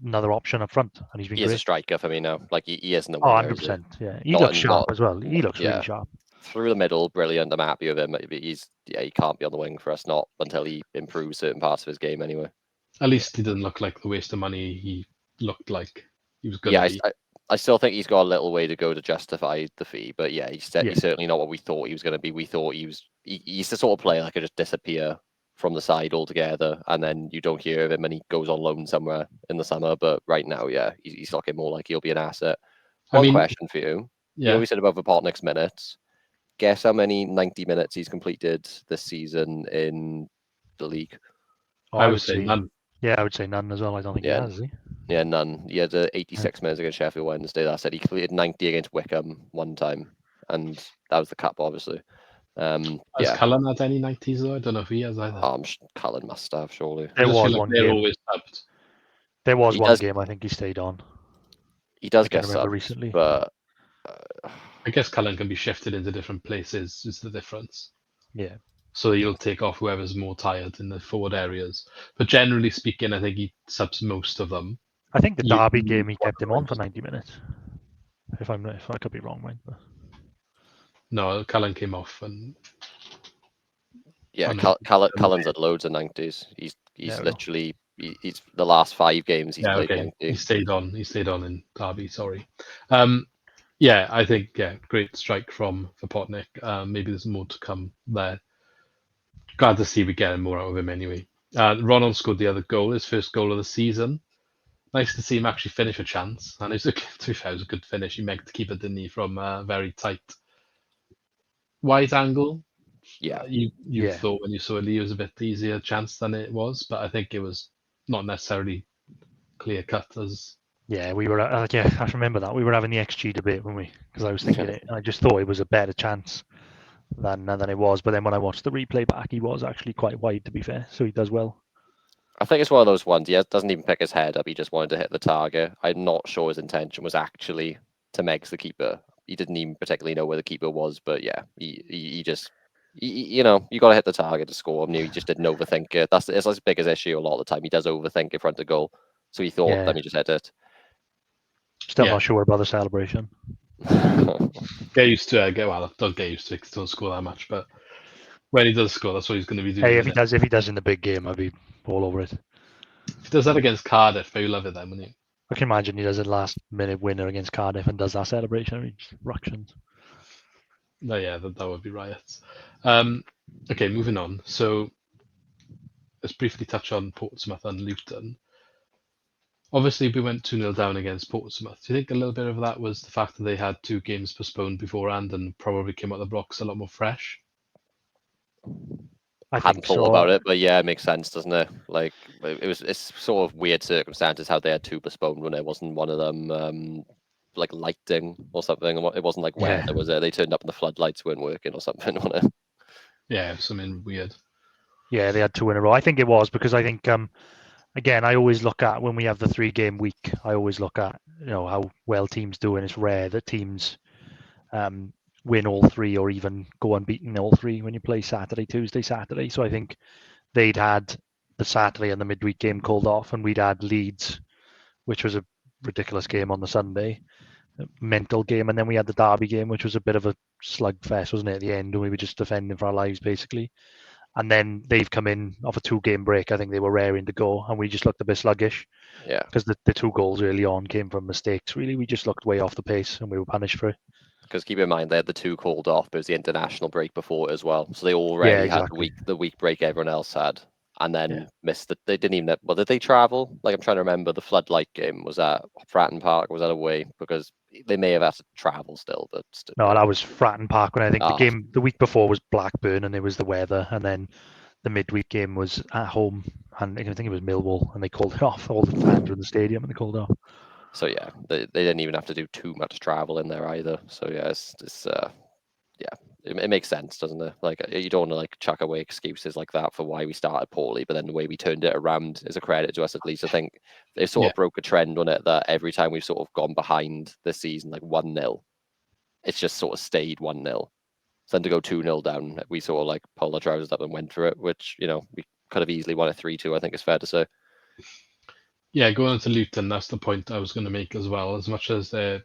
another option up front, and he's been great. Is a striker for me now. Like he isn't a winger. 100%. Yeah, he looks sharp as well. He looks really sharp. Through the middle, brilliant. I'm happy with him. He can't be on the wing for us, not until he improves certain parts of his game anyway. At least he doesn't look like the waste of money he looked like he was good. Yeah, I still think he's got a little way to go to justify the fee, but yeah, he's certainly not what we thought he was going to be. We thought he's the sort of player that could just disappear from the side altogether, and then you don't hear of him, and he goes on loan somewhere in the summer. But right now, yeah, he's looking more like he'll be an asset. One question for you. Yeah, we said about Vipotnik's minutes. Guess how many 90 minutes he's completed this season in the league? I would say none. Yeah, I would say none as well. I don't think he has, is he? Yeah, none. He had 86 minutes against Sheffield Wednesday. That said, he completed 90 against Wickham one time, and that was the cup, obviously. Has Cullen had any 90s though? I don't know if he has either. Cullen must have, surely. There was one game. Always subbed. There was one game I think he stayed on. He does get subbed recently, but I guess Cullen can be shifted into different places. Is the difference? Yeah. So he'll take off whoever's more tired in the forward areas. But generally speaking, I think he subs most of them. I think the Derby game he kept him on for 90 minutes. If I could be wrong, right? But... No, Cullen came off and. Yeah, Cullen's had loads of 90s. He's literally he's the last 5 games he's played 90. He stayed on in Derby. Sorry. I think great strike from Vipotnik. Maybe there's more to come there. Glad to see we get more out of him anyway. Ronald scored the other goal, his first goal of the season. Nice to see him actually finish a chance, and to be fair, it was a good finish. He meant to keep it, didn't he, from a very tight, wide angle. Yeah, you thought when you saw it, it was a bit easier chance than it was, but I think it was not necessarily clear cut as. Yeah, we were. I remember that we were having the XG debate, weren't we? Because I was thinking it, and I just thought it was a better chance than it was. But then when I watched the replay back, he was actually quite wide, to be fair. So he does well. I think it's one of those ones. He doesn't even pick his head up. He just wanted to hit the target. I'm not sure his intention was actually to Megs the keeper. He didn't even particularly know where the keeper was. But yeah, he just, you got to hit the target to score. He just didn't overthink it. It's his biggest issue a lot of the time. He does overthink in front of goal. So he thought, let me just hit it. Still not sure about the celebration. Get used to it. Don't get used to it because don't score that much. But when he does score, that's what he's going to be doing. Hey, if he does in the big game, I'd be all over it. If he does that against Cardiff, you love it then, wouldn't you? I can imagine he does a last minute winner against Cardiff and does that celebration. Ructions. No, yeah, that would be riots. Okay, moving on. So let's briefly touch on Portsmouth and Luton. Obviously, we went 2-0 down against Portsmouth. Do you think a little bit of that was the fact that they had 2 games postponed beforehand and probably came out the blocks a lot more fresh? I I hadn't think thought so. about it, but yeah, it makes sense, doesn't it? Like it's sort of weird circumstances how they had 2 postponed when it wasn't one of them like lighting or something. It wasn't like weather, Yeah. was it? They turned up and the floodlights weren't working or something on it. Yeah, something weird. Yeah, they had 2 in a row. I think it was because I think again, I always look at when we have the 3-game week. I always look at how well teams do, and it's rare that teams win all 3 or even go unbeaten all 3 when you play Saturday, Tuesday, Saturday. So I think they'd had the Saturday and the midweek game called off, and we'd had Leeds, which was a ridiculous game on the Sunday, a mental game, and then we had the Derby game, which was a bit of a slugfest, wasn't it? At the end, and we were just defending for our lives basically. And then they've come in off a 2-game break. I think they were raring to go, and we just looked a bit sluggish Yeah. because the 2 goals early on came from mistakes. Really, we just looked way off the pace, and we were punished for it. Because keep in mind they had the 2 called off, but it was the international break before it as well. So they Yeah, already had exactly. the week break everyone else had, and then Yeah. missed it. They didn't even. Well, did they travel? Like I'm trying to remember. The floodlight game was at Fratton Park. Or was that away? Because they may have had to travel still, but No, that was Fratton Park. When I think the Ah, game the week before was Blackburn, and it was the weather, and then the midweek game was at home, and I think it was Millwall, and they called it off. All the fans were in the stadium, and they called it off. so yeah, they didn't even have to do too much travel in there either. So yeah, it's yeah, it makes sense, doesn't it? Like you don't want to like chuck away excuses like that for why we started poorly, but then the way we turned it around is a credit to us at least. I think it sort of broke a trend on it that every time we've sort of gone behind this season, like 1-0, it's just sort of stayed 1-0. So then to go 2-0 down, we sort of like pulled our trousers up and went for it, which we could have easily won a 3-2. I think it's fair to say. Yeah, going into Luton, that's the point I was going to make as well. As much as I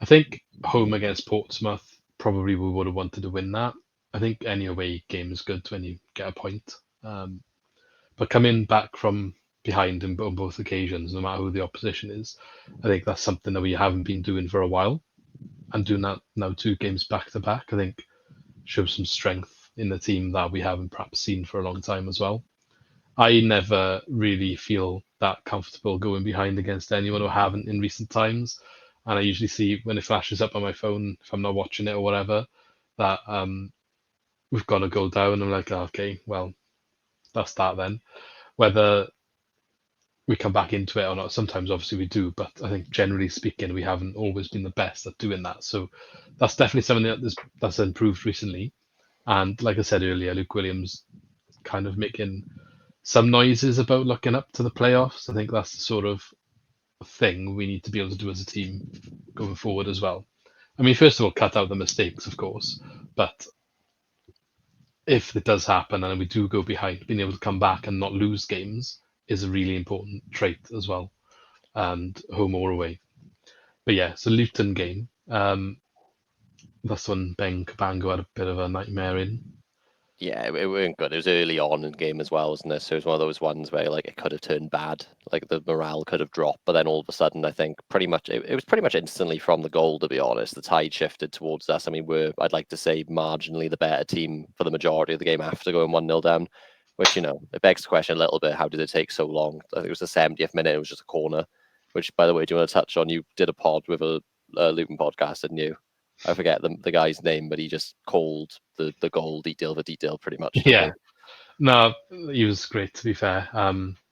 think home against Portsmouth, probably we would have wanted to win that. I think any away game is good when you get a point. But coming back from behind on both occasions, no matter who the opposition is, I think that's something that we haven't been doing for a while. And doing that now 2 games back to back, I think shows some strength in the team that we haven't perhaps seen for a long time as well. I never really feel that comfortable going behind against anyone who haven't in recent times. And I usually see when it flashes up on my phone, if I'm not watching it or whatever, that we've got to go down. I'm like, okay, well, that's that then. Whether we come back into it or not, sometimes obviously we do, but I think generally speaking, we haven't always been the best at doing that. So that's definitely something that's improved recently. And like I said earlier, Luke Williams kind of making some noises about looking up to the playoffs. I think that's the sort of thing we need to be able to do as a team going forward as well. I mean, first of all, cut out the mistakes, of course, but if it does happen and we do go behind, being able to come back and not lose games is a really important trait as well, and home or away. But yeah, it's a Luton game. That's when Ben Cabango had a bit of a nightmare in. Yeah, it weren't good. It was early on in the game as well, wasn't it? So it was one of those ones where like it could have turned bad, like the morale could have dropped. But then all of a sudden, I think pretty much it was pretty much instantly from the goal. To be honest, the tide shifted towards us. I mean, I'd like to say marginally the better team for the majority of the game after going 1-0 down. Which it begs the question a little bit: how did it take so long? I think it was the 70th minute. It was just a corner. Which, by the way, do you want to touch on? You did a pod with a Luton podcast, didn't you? I forget the guy's name, but he just called the goal detail for detail pretty much. Yeah, no, he was great, to be fair. I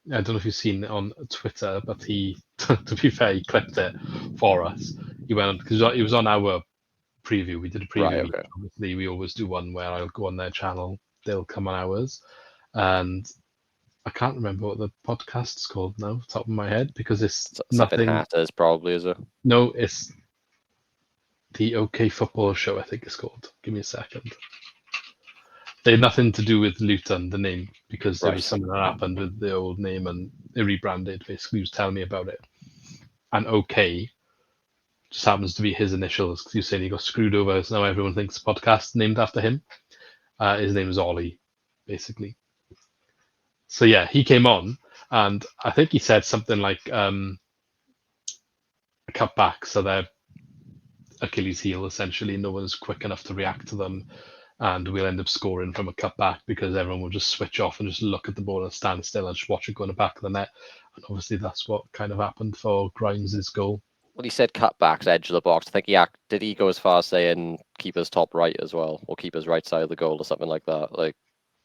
don't know if you've seen it on Twitter, but he, to be fair, he clipped it for us. He went because he was on our preview. We did a preview Right, week. okay. Obviously, we always do one where I'll go on their channel, they'll come on ours, and I can't remember what the podcast's called now, top of my head, because it's Something nothing. Hatters probably, is it? No, it's the OK Football Show, I think it's called. Give me a second. They had nothing to do with Luton, the name, because there was Right. something that happened with the old name and they rebranded. Basically, he was telling me about it. And OK just happens to be his initials because he was saying he got screwed over. So now everyone thinks the podcast named after him. His name is Ollie, basically. So yeah, he came on and I think he said something like a cutback, so they're Achilles heel essentially. No one's quick enough to react to them. and we'll end up scoring from a cutback because everyone will just switch off and just look at the ball and stand still and just watch it go in the back of the net. And obviously that's what kind of happened for Grimes' goal. Well, he said cutbacks, edge of the box. I think did he go as far as saying keeper's top right as well, or keeper's right side of the goal or something like that? Like,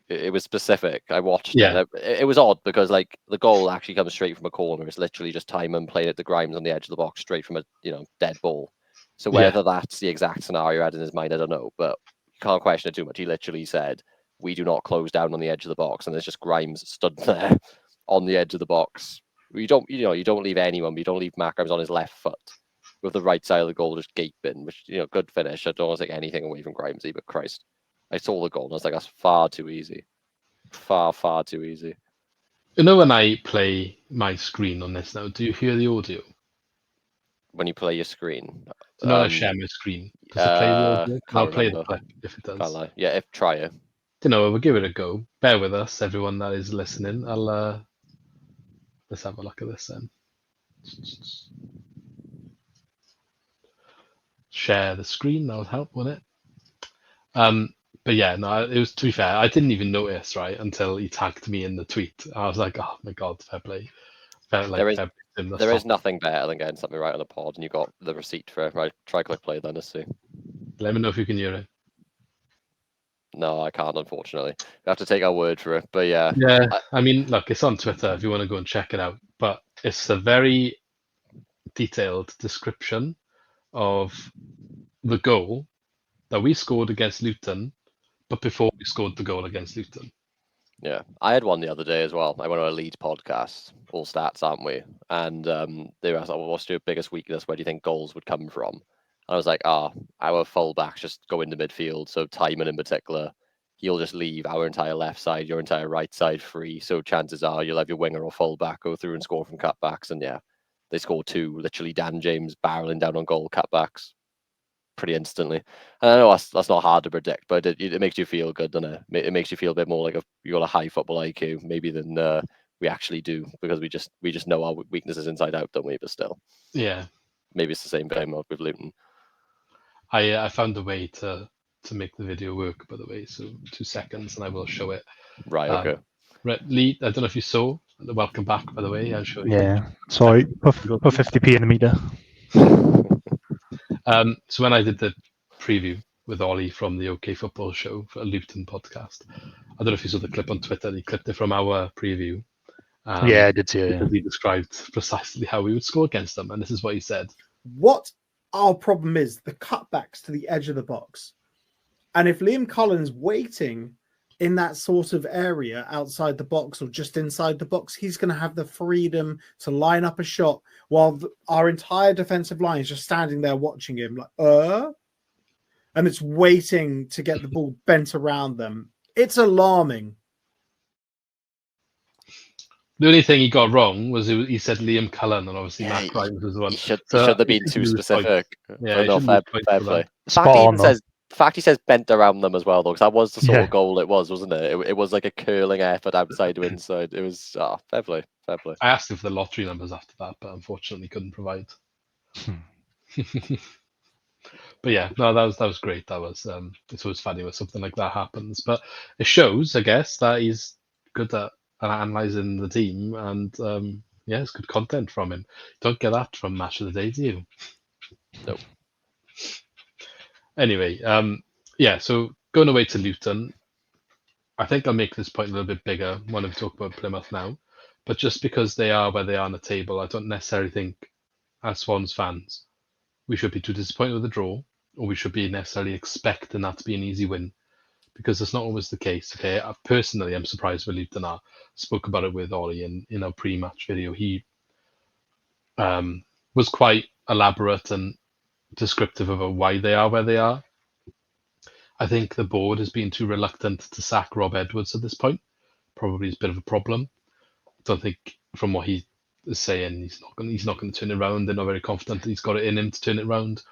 it was specific. I watched it. It was odd because like the goal actually comes straight from a corner. It's literally just Timon played it to Grimes on the edge of the box straight from a dead ball. So whether that's the exact scenario he had in his mind, I don't know. But you can't question it too much. He literally said, "We do not close down on the edge of the box," and there's just Grimes stood there on the edge of the box. You don't leave anyone. But you don't leave Matt Grimes on his left foot with the right side of the goal just gaping. Which good finish. I don't want to take anything away from Grimesy, but Christ, I saw the goal and I was like, that's far too easy, far too easy. When I play my screen on this now, do you hear the audio? When you play your screen, I share my screen. Does it play the audio? I'll play the clip if it does. Can't lie. Yeah, try it. We'll give it a go. Bear with us, everyone that is listening. Let's have a look at this then. Share the screen, that would help, wouldn't it? But yeah, no, it was, to be fair, I didn't even notice, right, until he tagged me in the tweet. I was like, oh my God, fair play. There is nothing better than getting something right on the pod and you got the receipt for it. Right, try click play then, let's see. Let me know if you can hear it. No, I can't, unfortunately. You have to take our word for it, but yeah. Yeah, I mean, look, it's on Twitter if you want to go and check it out, but it's a very detailed description of the goal that we scored against Luton, but before we scored the goal against Luton. Yeah, I had one the other day as well. I went on a Leeds podcast, all stats, aren't we? And they were asked, what's your biggest weakness? Where do you think goals would come from? And I was like, our fullbacks just go into midfield. So Timon in particular, he'll just leave our entire left side, your entire right side free. So chances are you'll have your winger or fullback go through and score from cutbacks. And yeah, they scored two, literally Dan James barreling down on goal cutbacks pretty instantly. And I know that's not hard to predict, but it makes you feel good, doesn't it? It makes you feel a bit more like you got a high football IQ maybe than we actually do, because we just know our weaknesses inside out, don't we? But still, yeah, maybe it's the same thing with Luton. I found a way to make the video work, by the way. So 2 seconds, and I will show it. Right. Okay. Lee, I don't know if you saw. Welcome back, by the way. I'm sure. Yeah. Sorry, put 50p in the meter. So when I did the preview with Ollie from the OK Football Show for a Luton podcast, I don't know if you saw the clip on Twitter. He clipped it from our preview. Yeah, I did see it. Yeah. He described precisely how we would score against them, and this is what he said. What our problem is, the cutbacks to the edge of the box. And if Liam Cullen's waiting in that sort of area outside the box or just inside the box, he's going to have the freedom to line up a shot while our entire defensive line is just standing there watching him like, and it's waiting to get the ball bent around them. It's alarming. The only thing he got wrong was he said Liam Cullen, and obviously Matt Grimes was the one. He should have been too specific. Yeah, no, fair play. The fact he says bent around them as well, though, because that was the sort of goal it was, wasn't it? It was like a curling effort outside to inside. It was fair play. I asked him for the lottery numbers after that, but unfortunately couldn't provide. But yeah, no, that was great. That was it's always funny when something like that happens, but it shows, I guess, that he's good at analysing the team, and yeah, it's good content from him. Don't get that from Match of the Day, do you? Nope. Anyway, yeah, so going away to Luton, I think I'll make this point a little bit bigger when we talk about Plymouth now, but just because they are where they are on the table, I don't necessarily think, as Swans fans, we should be too disappointed with the draw, or we should be necessarily expecting that to be an easy win, because that's not always the case. Okay, personally, I'm surprised where Luton are. Spoke about it with Ollie in our pre-match video. He was quite elaborate and descriptive of why they are where they are. I think the board has been too reluctant to sack Rob Edwards at this point. Probably is a bit of a problem. I don't think, from what he is saying, he's not going to turn it around. They're not very confident that he's got it in him to turn it around.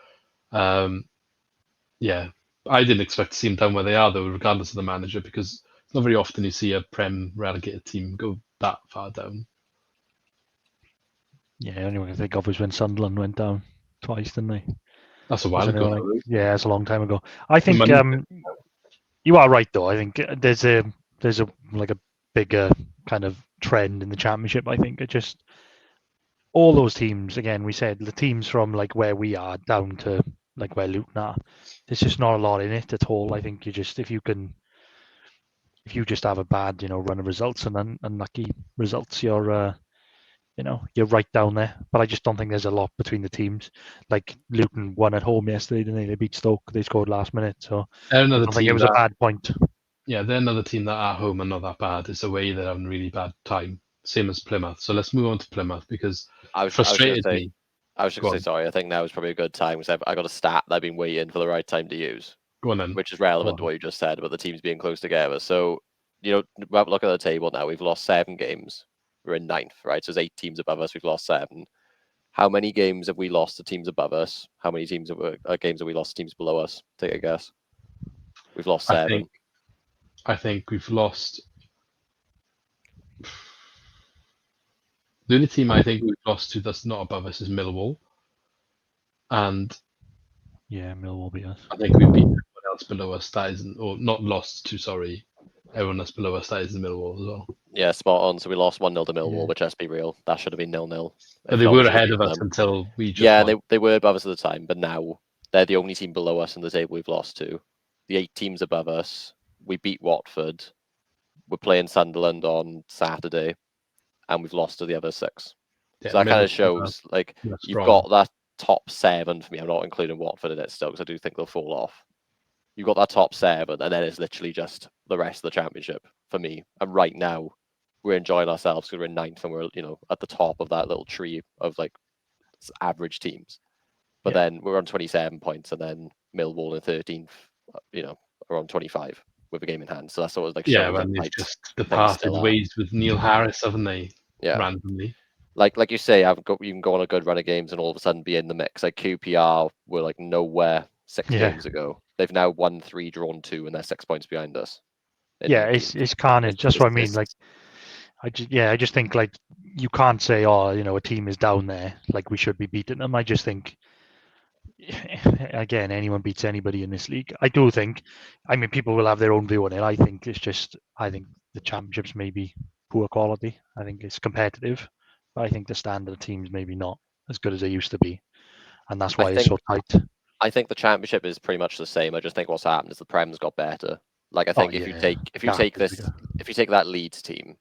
Yeah, I didn't expect to see him down where they are, though, regardless of the manager, because it's not very often you see a Prem relegated team go that far down. Yeah, only one I think of was when Sunderland went down twice, didn't they? That's a while ago. Yeah, it's a long time ago. I think You are right though. I think there's a like a bigger kind of trend in the championship. I think it just all those teams. Again, we said the teams from like where we are down to like where Luton are. There's just not a lot in it at all. I think you just if you just have a bad run of results and unlucky results, you're you're right down there. But I just don't think there's a lot between the teams. Like Luton won at home yesterday, didn't they? They beat Stoke. They scored last minute, so They're I another don't think it team was a that, bad point. yeah, they're another team that at home are not that bad. It's away they're having a really bad time. Same as Plymouth. So let's move on to Plymouth because I was just going to frustrated say, me. Go on. sorry. I think now is probably a good time because I got a stat that I've been waiting for the right time to use, Go on then. which is relevant to on. what you just said about the teams being close together. So, look at the table now. We've lost 7 games. We're in 9th, right? So there's 8 teams above us. We've lost 7. How many games have we lost to teams above us? How many games have we lost to teams below us? Take a guess. We've lost 7. I think we've lost. The only team I think we've lost to that's not above us is Millwall, and Yeah, Millwall beat us. I think we beat everyone else below us that isn't, or not lost to. Sorry, everyone that's below us that isn't Millwall as well. Yeah, spot on. So we lost 1-0 to Millwall, Yeah. but let's be real, that should have been 0-0. But they were ahead of us until we just Yeah, won. they were above us at the time, but now they're the only team below us in the table we've lost to. The 8 teams above us, we beat Watford. We're playing Sunderland on Saturday, and we've lost to the other 6. Yeah, So that kind Millwall of shows, like, are you've strong. got that top 7 for me. I'm not including Watford in it still, because I do think they'll fall off. You've got that top 7, and then it's literally just the rest of the championship for me. And right now, we're enjoying ourselves because we're in 9th and we're, at the top of that little tree of like average teams. But then we're on 27 points, and then Millwall in 13th, are on 25 with a game in hand. So that's sort of like Yeah, shows man, that they've like just things departed still are. ways with Neil Harris, haven't they? Yeah, Randomly. like you say, you can go on a good run of games and all of a sudden be in the mix. Like QPR were like nowhere 6 Yeah. games ago. They've now won 3, drawn 2, and they're 6 points behind us. Yeah, it's carnage. That's what I mean. Like, I just think like you can't say, oh, a team is down there, like we should be beating them. I just think, again, anyone beats anybody in this league. I do think, I mean, people will have their own view on it. I think the championship's maybe poor quality. I think it's competitive, but I think the standard of teams maybe not as good as they used to be, and that's why it's so tight. I think the championship is pretty much the same. I just think what's happened is the Prem's got better. Like I think if you take that Leeds team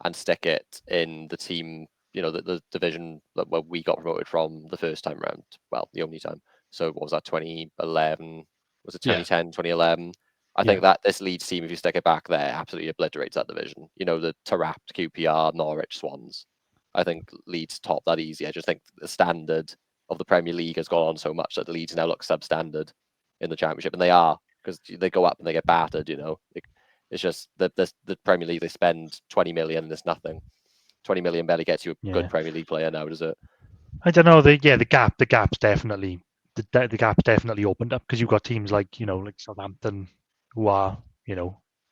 and stick it in the team, the division where we got promoted from the first time round, well, the only time. So what was that, 2011? Was it 2010, 2011? I think that this Leeds team, if you stick it back there, absolutely obliterates that division. The Tarapt, QPR, Norwich, Swans. I think Leeds top that easy. I just think the standard of the Premier League has gone on so much that the Leeds now look substandard in the Championship, and they are, because they go up and they get battered. It's just the Premier League, they spend 20 million and it's nothing. 20 million barely gets you a good Premier League player now, does it? I don't know. The gap's definitely the gap's definitely opened up because you've got teams like like Southampton who are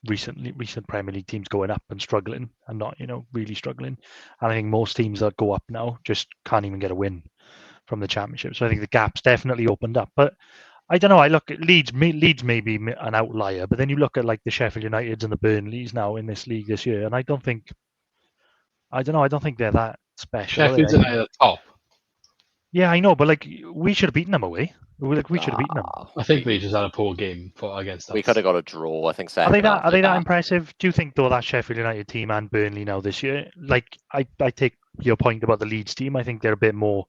recent Premier League teams going up and struggling and not really struggling. And I think most teams that go up now just can't even get a win from the Championship. So I think the gap's definitely opened up. But I don't know. I look at Leeds may be an outlier, but then you look at like the Sheffield Uniteds and the Burnleys now in this league this year, and I don't think they're that special. Sheffield's at the top. Yeah, I know, but like we should have beaten them away. We should have beaten them. I think they just had a poor game against us. We could have got a draw. I think. Are they that impressive? Do you think though that Sheffield United team and Burnley now this year? Like I take your point about the Leeds team. I think they're a bit more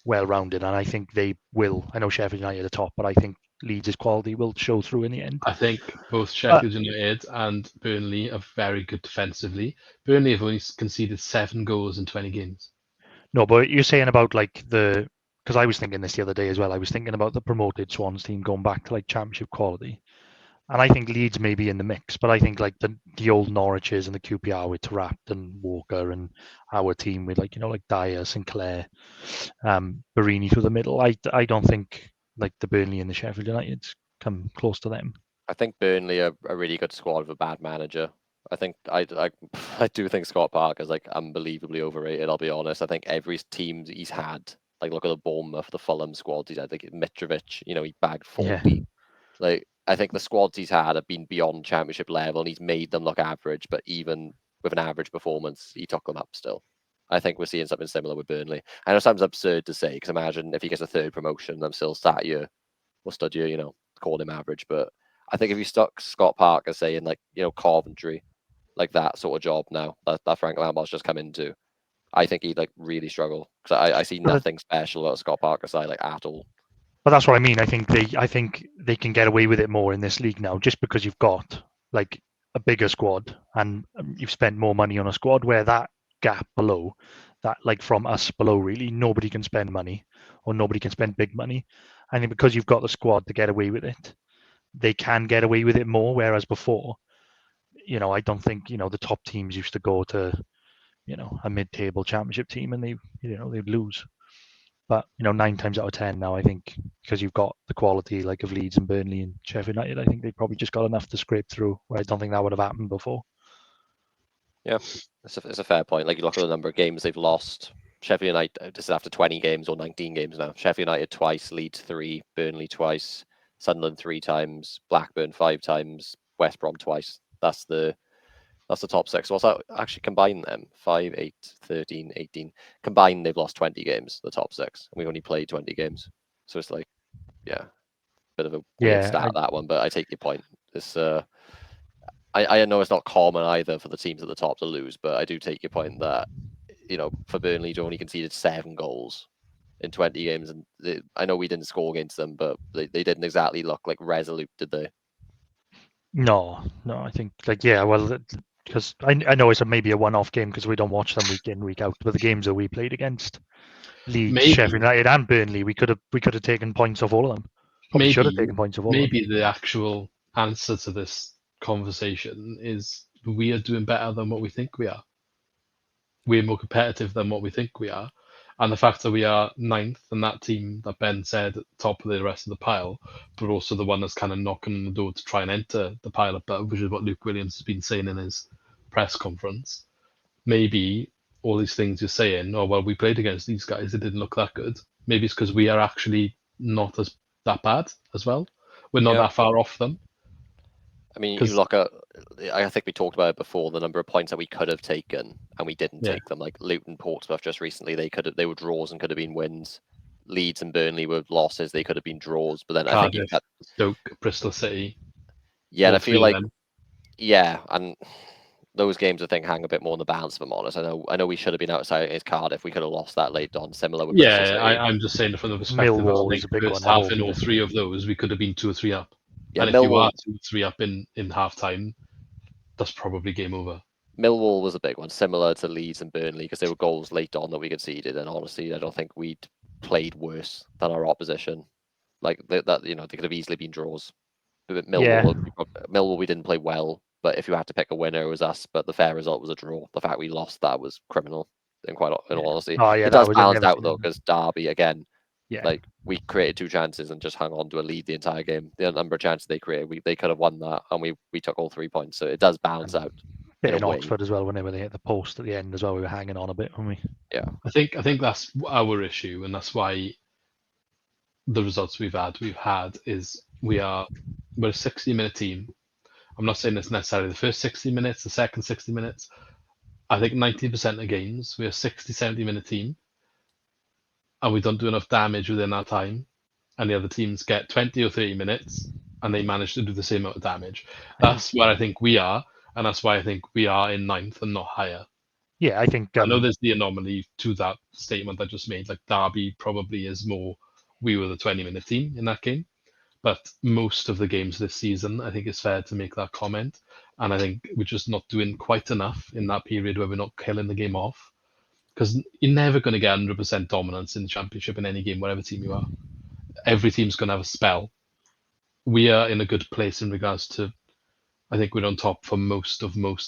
well-rounded, and I think they will. I know Sheffield United are top, but I think Leeds' quality will show through in the end. I think both Sheffield United and Burnley are very good defensively. Burnley have only conceded 7 goals in 20 games. No, but you're saying about like because I was thinking this the other day as well. I was thinking about the promoted Swans team going back to like Championship quality, and I think Leeds may be in the mix. But I think like the old Norwiches and the QPR with Tarapt and Walker and our team with like Dyer, Sinclair, Barini through the middle. I don't think like the Burnley and the Sheffield United come close to them. I think Burnley are a really good squad with a bad manager. I think I do think Scott Parker's like unbelievably overrated. I'll be honest. I think every team he's had, like look at the Bournemouth, the Fulham squad he's had, like Mitrovic, he bagged 40. Yeah. Like I think the squads he's had have been beyond championship level, and he's made them look average. But even with an average performance, he took them up still. I think we're seeing something similar with Burnley. I know it sounds absurd to say, because imagine if he gets a third promotion, I'm still sat here, or stood here, call him average. But I think if you stuck Scott Parker saying like, Coventry, like that sort of job now that Frank Lampard's just come into, I think he'd like really struggle, because I see nothing special about Scott Parker's side like at all. But that's what I mean. I think they can get away with it more in this league now, just because you've got like a bigger squad and you've spent more money on a squad. Where that gap below, that like from us below, really nobody can spend money or nobody can spend big money. I think because you've got the squad to get away with it, they can get away with it more. Whereas before, I don't think the top teams used to go to a mid-table championship team and they'd lose. But 9 times out of 10 now, I think because you've got the quality like of Leeds and Burnley and Sheffield United, I think they probably just got enough to scrape through. Where I don't think that would have happened before. Yeah, it's a fair point. Like you look at the number of games they've lost. Sheffield United, this is after 20 games or 19 games now. Sheffield United twice, Leeds 3, Burnley twice, Sunderland 3 times, Blackburn 5 times, West Brom twice. That's the top 6. What's that actually combined them? 5, 8, 13, 18. Combined, they've lost 20 games, the top 6. And we've only played 20 games. So it's like, yeah, bit of a weird stat, that one. But I take your point. It's, I know it's not common either for the teams at the top to lose, but I do take your point that, for Burnley, they only conceded 7 goals in 20 games. And I know we didn't score against them, but they didn't exactly look like resolute, did they? No, I think because I know it's maybe a one-off game because we don't watch them week in, week out. But the games that we played against Leeds, Sheffield United, and Burnley, we could have taken points off all of them. Probably should have taken points off all of them. Maybe the actual answer to this conversation is we are doing better than what we think we are. We're more competitive than what we think we are. And the fact that we are 9th and that team that Ben said at the top of the rest of the pile, but also the one that's kind of knocking on the door to try and enter the pile above, which is what Luke Williams has been saying in his press conference. Maybe all these things you're saying, we played against these guys, it didn't look that good. Maybe it's because we are actually not that bad as well. We're not that far off them. I mean, you look at, I think we talked about it before, the number of points that we could have taken and we didn't take them. Like Luton, Portsmouth just recently, they were draws and could have been wins. Leeds and Burnley were losses, they could have been draws. But then Cardiff, I think you've got Stoke, Bristol City. Yeah, and I feel like and those games I think hang a bit more on the balance, if I'm honest. I know we should have been outside against Cardiff. We could have lost that late on, similar with Bristol City. I'm just saying from the perspective Millwall of is a big first one. half in all 3 of those, we could have been 2 or 3 up. Yeah, and if you are 2 or 3 up in half time, that's probably game over. Millwall was a big one, similar to Leeds and Burnley, because they were goals late on that we conceded, and honestly, I don't think we'd played worse than our opposition. Like that, they could have easily been draws. But Millwall, we didn't play well, but if you had to pick a winner, it was us. But the fair result was a draw. The fact we lost that was criminal. In all honesty, it does balance out though, because Derby again. Like we created 2 chances and just hung on to a lead the entire game. The number of chances they created, they could have won that, and we took all 3 points. So it does balance out. Bit in Oxford as well, whenever they hit the post at the end as well, we were hanging on a bit, weren't we? Yeah, I think that's our issue, and that's why the results we've had is we're a 60-minute team. I'm not saying it's necessarily the first 60 minutes, the second 60 minutes. I think 90% of games we're a 60, 70-minute team, and we don't do enough damage within that time, and the other teams get 20 or 30 minutes and they manage to do the same amount of damage. That's what I think we are, and that's why I think we are in 9th and not higher. Yeah, I think I know there's the anomaly to that statement I just made. Like Derby probably is more, we were the 20-minute team in that game, but most of the games this season, I think it's fair to make that comment, and I think we're just not doing quite enough in that period where we're not killing the game off. Because you're never going to get 100% dominance in the Championship in any game, whatever team you are. Every team's going to have a spell. We are in a good place in regards to, I think we're on top for most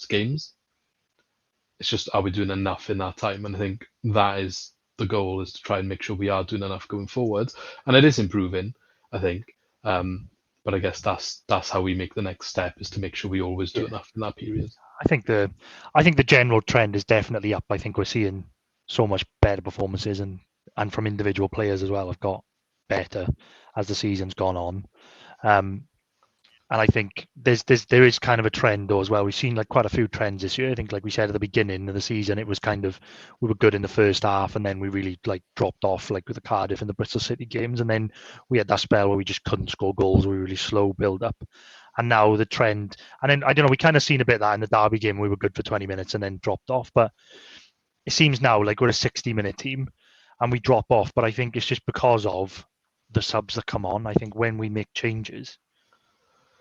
games. It's just, are we doing enough in that time? And I think that is the goal, is to try and make sure we are doing enough going forward. And it is improving, I think. But I guess that's how we make the next step, is to make sure we always do enough in that period. I think the general trend is definitely up. I think we're seeing so much better performances, and from individual players as well have got better as the season's gone on. And I think there is kind of a trend though as well. We've seen like quite a few trends this year. I think, like we said at the beginning of the season, it was kind of, we were good in the first half, and then we really like dropped off, like with the Cardiff and the Bristol City games, and then we had that spell where we just couldn't score goals. We were really slow build up, and now the trend. And then I don't know, we kind of seen a bit of that in the Derby game. We were good for 20 minutes and then dropped off, but it seems now like we're a 60-minute team, and we drop off. But I think it's just because of the subs that come on. I think when we make changes,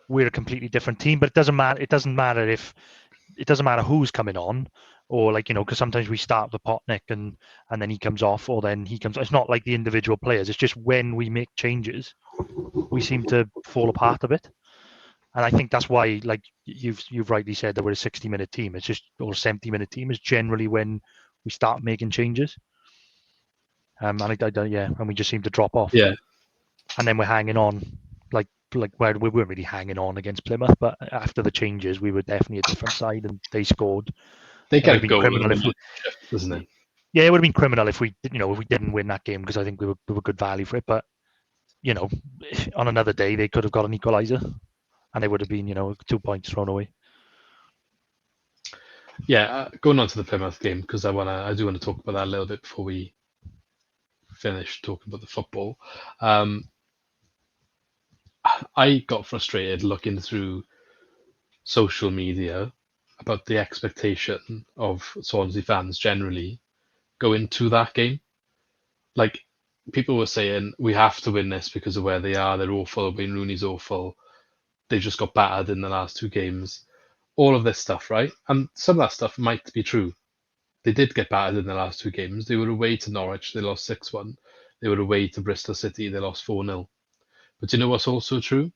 we're a completely different team. But it doesn't matter. It doesn't matter who's coming on, or like, because sometimes we start with Potnick and then he comes off, or then he comes. It's not like the individual players. It's just when we make changes, we seem to fall apart a bit. And I think that's why, like you've rightly said, that we're a 60-minute team. It's just, or a 70-minute team is generally when we start making changes. And and we just seem to drop off. Yeah. And then we're hanging on, like where we weren't really hanging on against Plymouth, but after the changes, we were definitely a different side, and they scored. They It would get have a been goal, criminal if we, doesn't it? yeah, it would have been criminal if we didn't win that game, because I think we were good value for it. But on another day, they could have got an equaliser, and it would have been 2 points thrown away. Yeah, going on to the Plymouth game, because I do want to talk about that a little bit before we finish talking about the football. I got frustrated looking through social media about the expectation of Swansea fans generally going to that game. Like, people were saying, we have to win this because of where they are. They're awful. Wayne Rooney's awful. They just got battered in the last 2 games. All of this stuff, right? And some of that stuff might be true. They did get battered in the last 2 games. They were away to Norwich. They lost 6-1. They were away to Bristol City. They lost 4-0. But you know what's also true?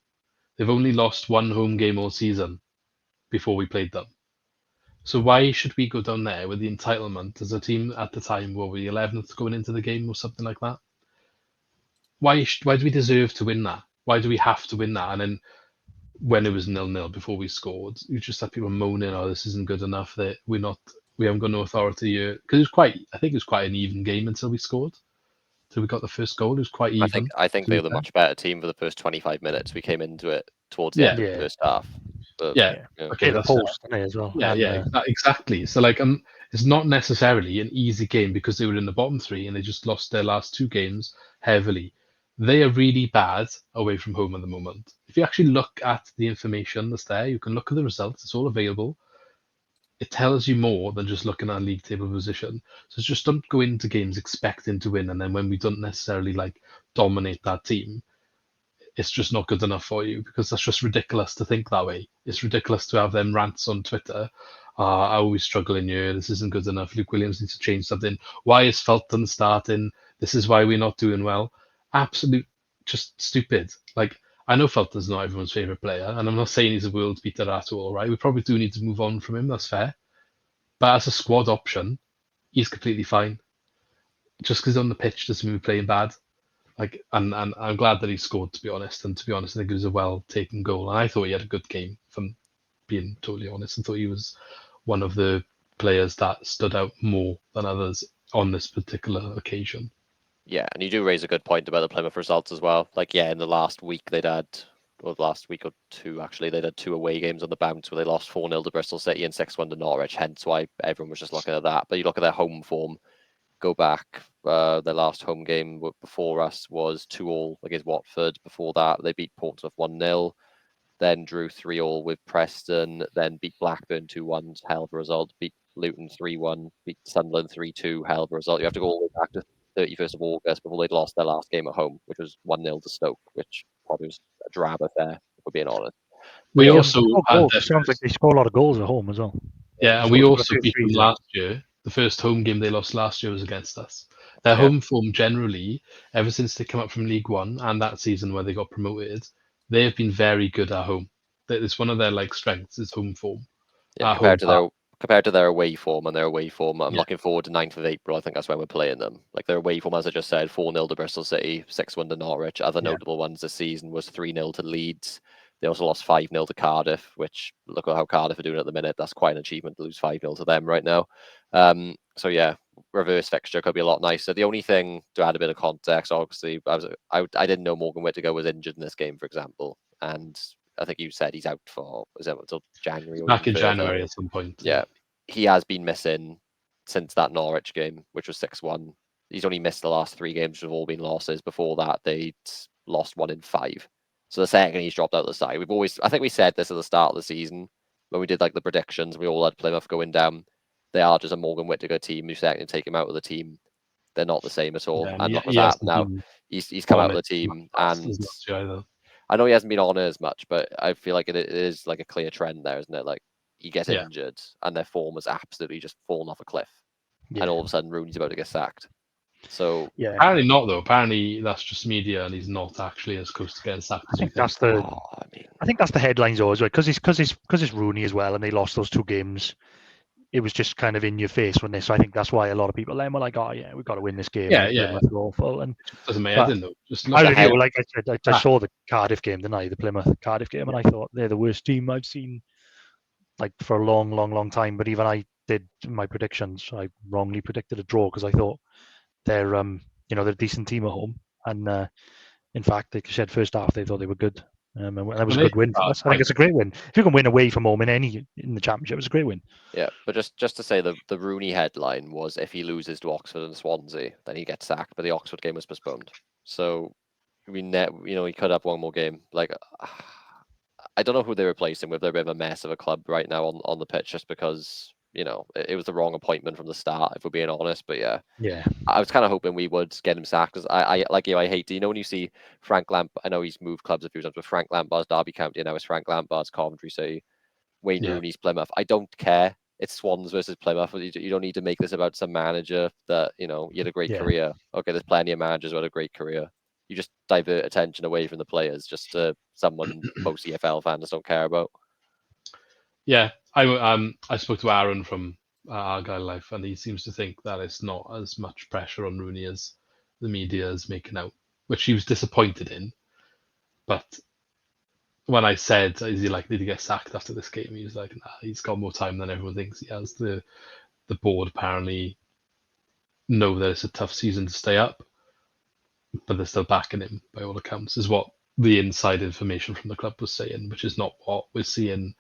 They've only lost 1 home game all season before we played them. So why should we go down there with the entitlement as a team at the time? Were we 11th going into the game or something like that? Why do we deserve to win that? Why do we have to win that? And then when it was 0-0 before we scored, you just had people moaning, "Oh, this isn't good enough. That we haven't got no authority here." Because I think it was quite an even game until we scored. Till we got the first goal, it was quite even. I think they were the much better team for the first 25 minutes. We came into it towards the end of the first half. But, Yeah. Okay, hit the that's post as well. Yeah, exactly. So it's not necessarily an easy game because they were in the bottom 3 and they just lost their last 2 games heavily. They are really bad away from home at the moment. If you actually look at the information that's there, you can look at the results. It's all available. It tells you more than just looking at a league table position. So just don't go into games expecting to win, and then when we don't necessarily dominate that team, it's just not good enough for you, because that's just ridiculous to think that way. It's ridiculous to have them rants on Twitter. I always struggle in here. This isn't good enough. Luke Williams needs to change something. Why is Fulton starting? This is why we're not doing well. Absolute, just stupid. I know Fulton's not everyone's favourite player, and I'm not saying he's a world beater at all, right? We probably do need to move on from him. That's fair. But as a squad option, he's completely fine. Just because he's on the pitch doesn't mean we're playing bad. And I'm glad that he scored, to be honest. And to be honest, I think it was a well-taken goal. And I thought he had a good game, if I'm being totally honest. I thought he was one of the players that stood out more than others on this particular occasion. Yeah, and you do raise a good point about the Plymouth results as well. In the last week last week or 2 actually, they'd had 2 away games on the bounce where they lost 4-0 to Bristol City and 6-1 to Norwich, hence why everyone was just looking at that. But you look at their home form, go back, their last home game before us was 2-2 against Watford. Before that, they beat Portsmouth 1-0, then drew 3-3 with Preston, then beat Blackburn 2-1, hell of a result, beat Luton 3-1, beat Sunderland 3-2, hell of a result. You have to go all the way back to 31st of August before they'd lost their last game at home, which was 1-0 to Stoke, which probably was a drab affair, if we're being honest. We also it sounds like they score a lot of goals at home as well. Yeah, and we also beat them last year. The first home game they lost last year was against us. Their home form generally, ever since they come up from League One and that season where they got promoted, they have been very good at home. It's one of their strengths is home form. Yeah, compared to their away form, I'm looking forward to 9th of April. I think that's when we're playing them. Their away form, as I just said, 4-0 to Bristol City, 6-1 to Norwich. Other notable ones this season was 3-0 to Leeds. They also lost 5-0 to Cardiff, which, look at how Cardiff are doing at the minute. That's quite an achievement to lose 5-0 to them right now. So yeah, reverse fixture could be a lot nicer. The only thing, to add a bit of context, obviously, I didn't know Morgan Whittaker was injured in this game, for example. And I think you said he's out for until January. Or Back even in further. January at some point. Yeah, he has been missing since that Norwich game, which was 6-1. He's only missed the last 3 games, which have all been losses. Before that, they'd lost 1 in 5. So the second he's dropped out of the side, I think we said this at the start of the season when we did like the predictions. We all had Plymouth going down. They are just a Morgan Whittaker team. You second take him out of the team, they're not the same at all. Yeah, and look what's he hasn't happened now. been He's come out on of the it team, last and year either. I know he hasn't been on it as much, but I feel like it is like a clear trend there, isn't it? Like he gets Yeah. injured, and their form has absolutely just fallen off a cliff, Yeah. and all of a sudden Rooney's about to get sacked. So Yeah. Apparently not though. Apparently that's just media, and he's not actually as close to getting sacked I as we think think. that's the. I mean, I think that's the headlines always, right? Because it's Rooney as well, and they lost those 2 games. It was just kind of in your face when they. So I think that's why a lot of people then were like, "Oh yeah, we've got to win this game." Yeah, Plymouth are awful. And Doesn't make. But I didn't know. Just I look don't ahead. know, like I said, I saw the Cardiff game, didn't I? The Plymouth Cardiff game, and I thought they're the worst team I've seen like for a long time. But even I did my predictions. I wrongly predicted a draw because I thought they're they're a decent team at home, and in fact, they said first half they thought they were good. And that was a good win for us. I think it's a great win. If you can win away from home in the championship, it's a great win. yeah, but just to say the Rooney headline was if he loses to Oxford and Swansea, then he gets sacked. But the Oxford game was postponed, so he could have one more game. Like I don't know who they replaced him with. They're a bit of a mess of a club right now on the pitch, just because it was the wrong appointment from the start, if we're being honest. But yeah, I was kind of hoping we would get him sacked, because I like you. I hate when you see Frank Lampard. I know he's moved clubs a few times, but Frank Lampard's Derby County, now it's Frank Lampard's Coventry City, Wayne Rooney's Plymouth. I don't care. It's Swans versus Plymouth. You don't need to make this about some manager that you had a great career. Okay, there's plenty of managers who had a great career. You just divert attention away from the players just to someone most EFL fans don't care about. Yeah, I spoke to Aaron from Argyle Life, and he seems to think that it's not as much pressure on Rooney as the media is making out, which he was disappointed in. But when I said, is he likely to get sacked after this game, he was like, nah, he's got more time than everyone thinks he has. The board apparently know that it's a tough season to stay up, but they're still backing him by all accounts, is what the inside information from the club was saying, which is not what we're seeing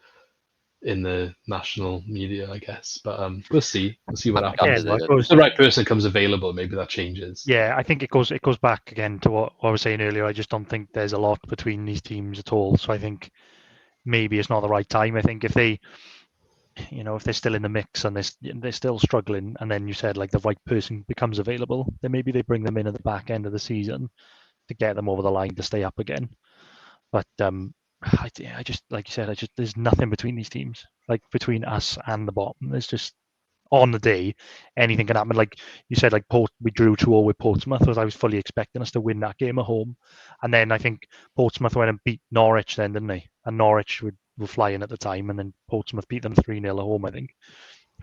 in the national media, I guess. But we'll see. We'll see what happens. If the right person comes available, maybe that changes. Yeah, I think it goes back again to what I was saying earlier. I just don't think there's a lot between these teams at all. So I think maybe it's not the right time. I think if they, if they're still in the mix and they're still struggling, and then you said like the right person becomes available, then maybe they bring them in at the back end of the season to get them over the line to stay up again. But I just, like you said, there's nothing between these teams, like between us and the bottom. There's just, on the day, anything can happen. Like you said, like we drew 2-0 with Portsmouth, because I was fully expecting us to win that game at home. And then I think Portsmouth went and beat Norwich then, didn't they? And Norwich were flying at the time, and then Portsmouth beat them 3-0 at home, I think.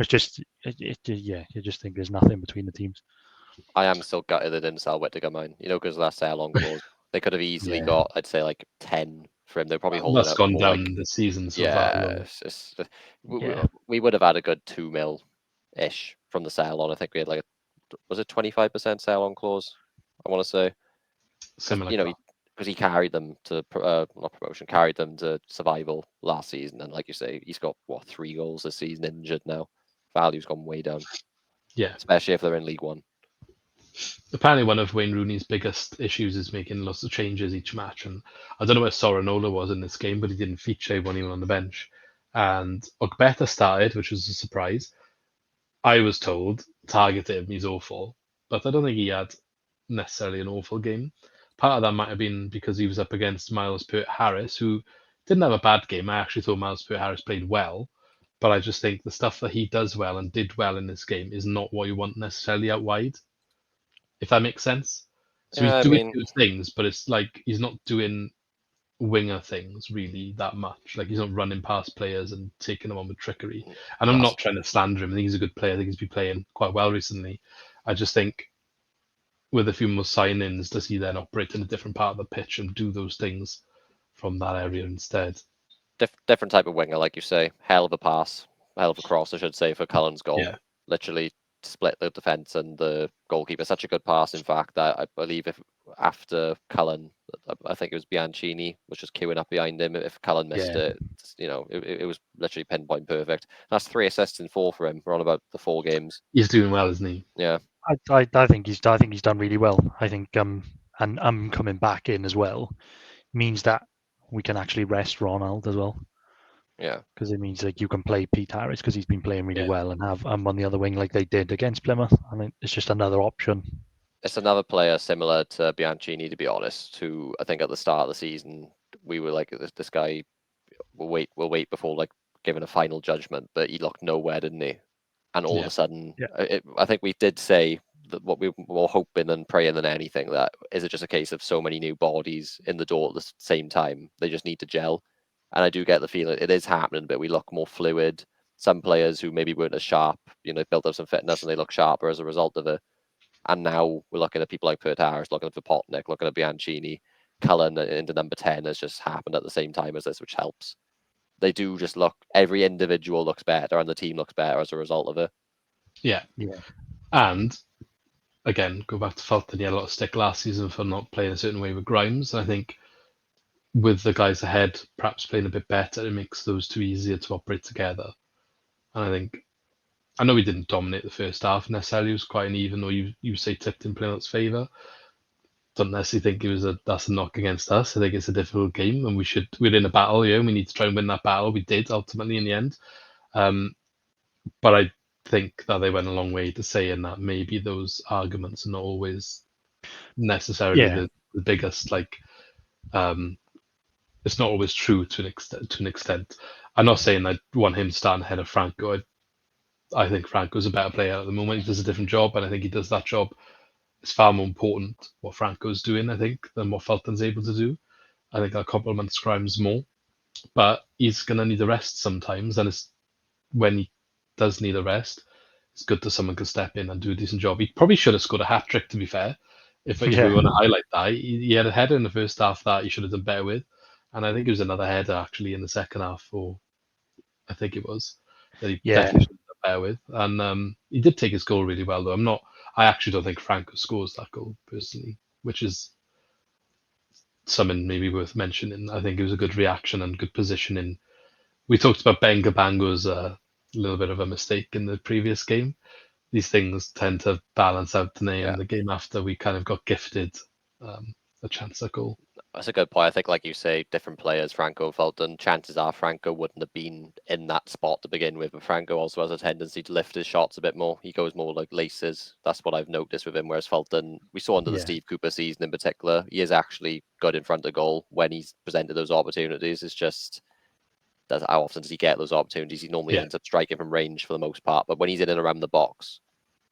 It's just, you just think there's nothing between the teams. I am still gutted they didn't sell Whittaker mine, because of that sell-on clause. They could have easily got, I'd say, like 10 for him. They're probably holding that's out gone for, down the season so far. We would have had a good 2 mil-ish from the sell-on. I think we had like, was it 25% sell-on clause? I want to say. Similar. Because he carried them to not promotion, carried them to survival last season, and like you say, he's got 3 goals this season, injured now. Value's gone way down. Yeah, especially if they're in League One. Apparently, one of Wayne Rooney's biggest issues is making lots of changes each match, and I don't know where Sorinola was in this game, but he didn't feature when he went on the bench. And Ogbeta started, which was a surprise. I was told, target him, he's awful, but I don't think he had necessarily an awful game. Part of that might have been because he was up against Miles Peart-Harris, who didn't have a bad game. I actually thought Miles Peart-Harris played well, but I just think the stuff that he does well and did well in this game is not what you want necessarily out wide, if that makes sense. So he's doing those things, but it's like he's not doing winger things really that much. Like he's not running past players and taking them on with trickery. And I'm not trying to slander him. I think he's a good player. I think he's been playing quite well recently. I just think with a few more signings, does he then operate in a different part of the pitch and do those things from that area instead? Different type of winger, like you say. Hell of a pass, hell of a cross, I should say, for Cullen's goal. Yeah. Literally split the defence and the goalkeeper. Such a good pass, in fact, that I believe if after Cullen, I think it was Bianchini was just queuing up behind him. If Cullen missed it, it was literally pinpoint perfect. That's 3 assists in 4 for him. We're on about the 4 games. He's doing well, isn't he? Yeah. I think he's done really well. I think and coming back in as well means that we can actually rest Ronald as well. Yeah. Because it means like you can play Pete Harris because he's been playing really well and have on the other wing like they did against Plymouth. I mean, it's just another option. It's another player similar to Bianchini, to be honest, who I think at the start of the season we were like, this guy we'll wait before like giving a final judgment, but he looked nowhere, didn't he? And all of a sudden, I think we did say that what we were more hoping and praying than anything, that is it just a case of so many new bodies in the door at the same time, they just need to gel. And I do get the feeling it is happening, but we look more fluid. Some players who maybe weren't as sharp, built up some fitness and they look sharper as a result of it. And now we're looking at people like Pert Harris, looking for Potnick, looking at Bianchini, Cullen into number 10 has just happened at the same time as this, which helps. They do just look, every individual looks better and the team looks better as a result of it. Yeah. And again, go back to Fulton. He had a lot of stick last season for not playing a certain way with Grimes. And I think with the guys ahead perhaps playing a bit better, it makes those two easier to operate together. And I know we didn't dominate the first half necessarily. It was quite an even, or you say tipped in Plymouth's favour. Don't necessarily think that's a knock against us. I think it's a difficult game, and we're in a battle here, and we need to try and win that battle. We did ultimately in the end, but I think that they went a long way to saying that maybe those arguments are not always necessarily the biggest. Like, it's not always true to an extent. I'm not saying I want him starting ahead of Franco. I think Franco's a better player at the moment. He does a different job, and I think he does that job. It's far more important what Franco's doing, I think, than what Fulton's able to do. I think that complements Grimes more. But he's going to need a rest sometimes, and when he does need a rest, it's good that someone can step in and do a decent job. He probably should have scored a hat-trick, to be fair. If we want to highlight that, he had a header in the first half that he should have done better with. And I think it was another header, actually, in the second half, or I think it was, that he definitely should have done better with. And he did take his goal really well, though. I actually don't think Franco scores that goal, personally, which is something maybe worth mentioning. I think it was a good reaction and good positioning. We talked about Benga Bango's a little bit of a mistake in the previous game. These things tend to balance out the game after we kind of got gifted a chance at goal. That's a good point. I think, like you say, different players, Franco, Fulton, chances are Franco wouldn't have been in that spot to begin with, but Franco also has a tendency to lift his shots a bit more. He goes more like laces. That's what I've noticed with him, whereas Fulton, we saw under the Steve Cooper season in particular, he is actually good in front of goal when he's presented those opportunities. It's just, how often does he get those opportunities? He normally ends up striking from range for the most part, but when he's in and around the box,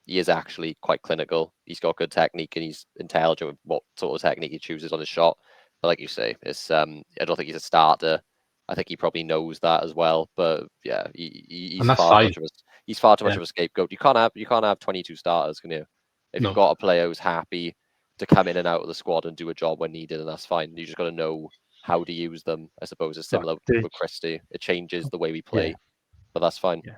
he is actually quite clinical. He's got good technique and he's intelligent with what sort of technique he chooses on his shot. But like you say, it's I don't think he's a starter. I think he probably knows that as well. But yeah, he's far too much of a scapegoat. You can't have 22 starters, can you? If you've got a player who's happy to come in and out of the squad and do a job when needed, and that's fine. You just got to know how to use them. I suppose it's similar with Christie. It changes the way we play, but that's fine. Yeah.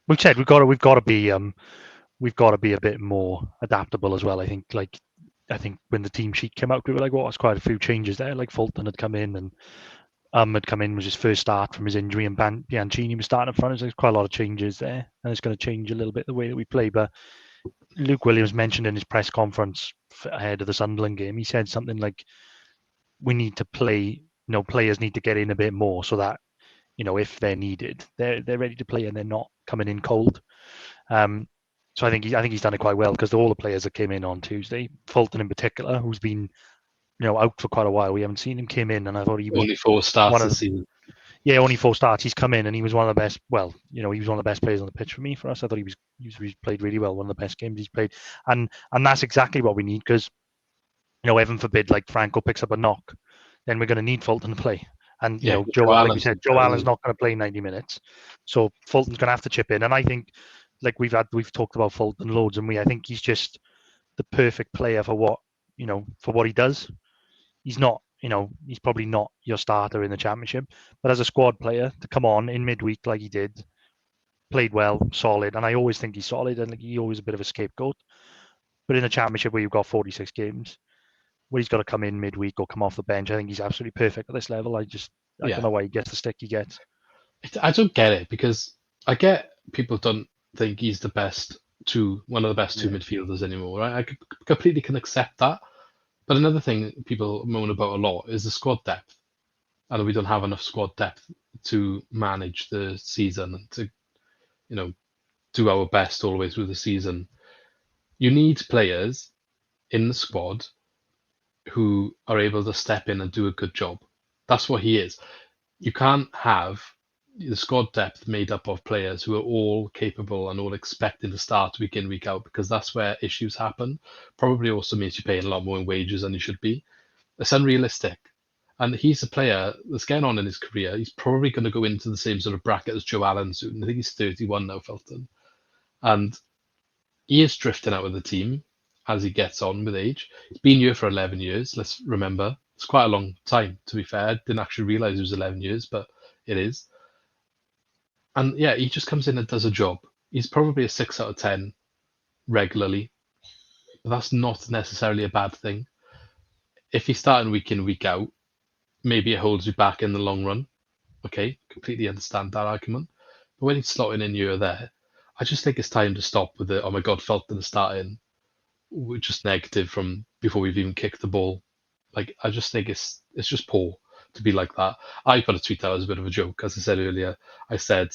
We've said we've got to be a bit more adaptable as well. I think when the team sheet came out, we were like, there's quite a few changes there. Like Fulton had come in and was his first start from his injury, and Bianchini was starting up front. There's quite a lot of changes there, and it's going to change a little bit the way that we play. But Luke Williams mentioned in his press conference ahead of the Sunderland game, he said something like, we need to play, players need to get in a bit more so that, if they're needed, they're ready to play and they're not coming in cold. So I think he's done it quite well, because all the players that came in on Tuesday, Fulton in particular, who's been out for quite a while, we haven't seen him, came in, and I thought he was only 4 starts this season. Yeah, only 4 starts. He's come in and he was one of the best. Well, he was one of the best players on the pitch for me. For us, I thought he played really well. One of the best games he's played, and that's exactly what we need, because heaven forbid, like Franco picks up a knock, then we're going to need Fulton to play. And Joe Allen, like we said, Joe Allen's not going to play 90 minutes, so Fulton's going to have to chip in. And I think, like we've talked about Fulton loads, and I think he's just the perfect player for what he does. He's not, he's probably not your starter in the Championship, but as a squad player to come on in midweek like he did, played well, solid, and I always think he's solid, and he's always a bit of a scapegoat. But in the Championship, where you've got 46 games, where he's got to come in midweek or come off the bench. I think he's absolutely perfect at this level. I don't know why he gets the stick he gets. I don't get it, because I get people don't think he's one of the best two midfielders anymore. Right? Completely can accept that. But another thing people moan about a lot is the squad depth. And we don't have enough squad depth to manage the season and to, do our best all the way through the season. You need players in the squad who are able to step in and do a good job. That's what he is. You can't have the squad depth made up of players who are all capable and all expected to start week in, week out, because that's where issues happen. Probably also means you're paying a lot more in wages than you should be. It's unrealistic. And he's a player that's getting on in his career. He's probably going to go into the same sort of bracket as Joe Allen soon. I think he's 31 now, Fulton. And he is drifting out of the team as he gets on with age. He's been here for 11 years, let's remember. It's quite a long time, to be fair. I didn't actually realise it was 11 years, but it is. And yeah, he just comes in and does a job. He's probably a 6 out of 10 regularly. But that's not necessarily a bad thing. If he's starting week in, week out, maybe it holds you back in the long run. Okay, completely understand that argument. But when he's slotting in here or there, I just think it's time to stop with the, oh my God, Felton is starting. We're just negative from before we've even kicked the ball. Like, I just think it's just poor to be like that. I put a tweet out as a bit of a joke. As I said earlier, I said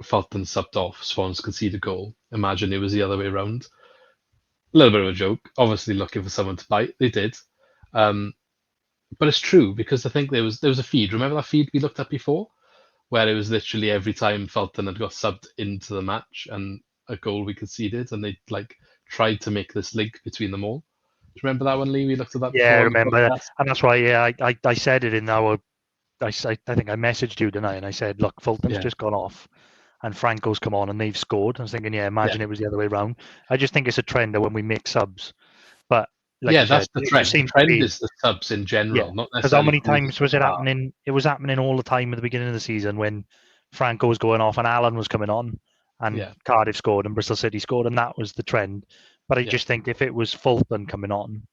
Felton subbed off, Swans conceded a goal. Imagine it was the other way around. A little bit of a joke. Obviously looking for someone to bite. They did. But it's true, because I think there was a feed. Remember that feed we looked at before? Where it was literally every time Felton had got subbed into the match and a goal we conceded, and they tried to make this link between them all. Do you remember that one, Lee? We looked at that before. Yeah, I remember that. And that's why, I said it in our... I think I messaged you tonight, and I said, look, Fulton's just gone off, and Franco's come on, and they've scored. I was thinking, imagine it was the other way around. I just think it's a trend that when we make subs, but like you that's said, the trend. The trend is the subs in general, not necessarily. Because how many times was it happening? It was happening all the time at the beginning of the season when Franco was going off and Alan was coming on, and Cardiff scored and Bristol City scored, and that was the trend. But I just think if it was Fulton coming on,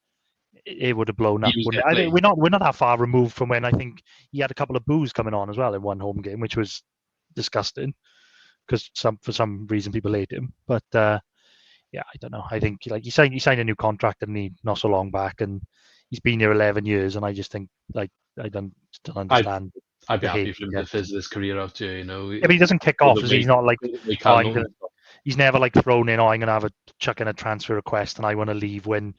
it would have blown up. We're not that far removed from when I think he had a couple of boos coming on as well in one home game, which was disgusting because for some reason people hate him. But I don't know. I think he signed a new contract and he not so long back, and he's been here 11 years, and I just think I don't understand. I'd be happy for him to fizzle his career out too. Yeah, but he doesn't kick off. He's not like he's never like thrown in. I'm gonna chuck in a transfer request, and I want to leave when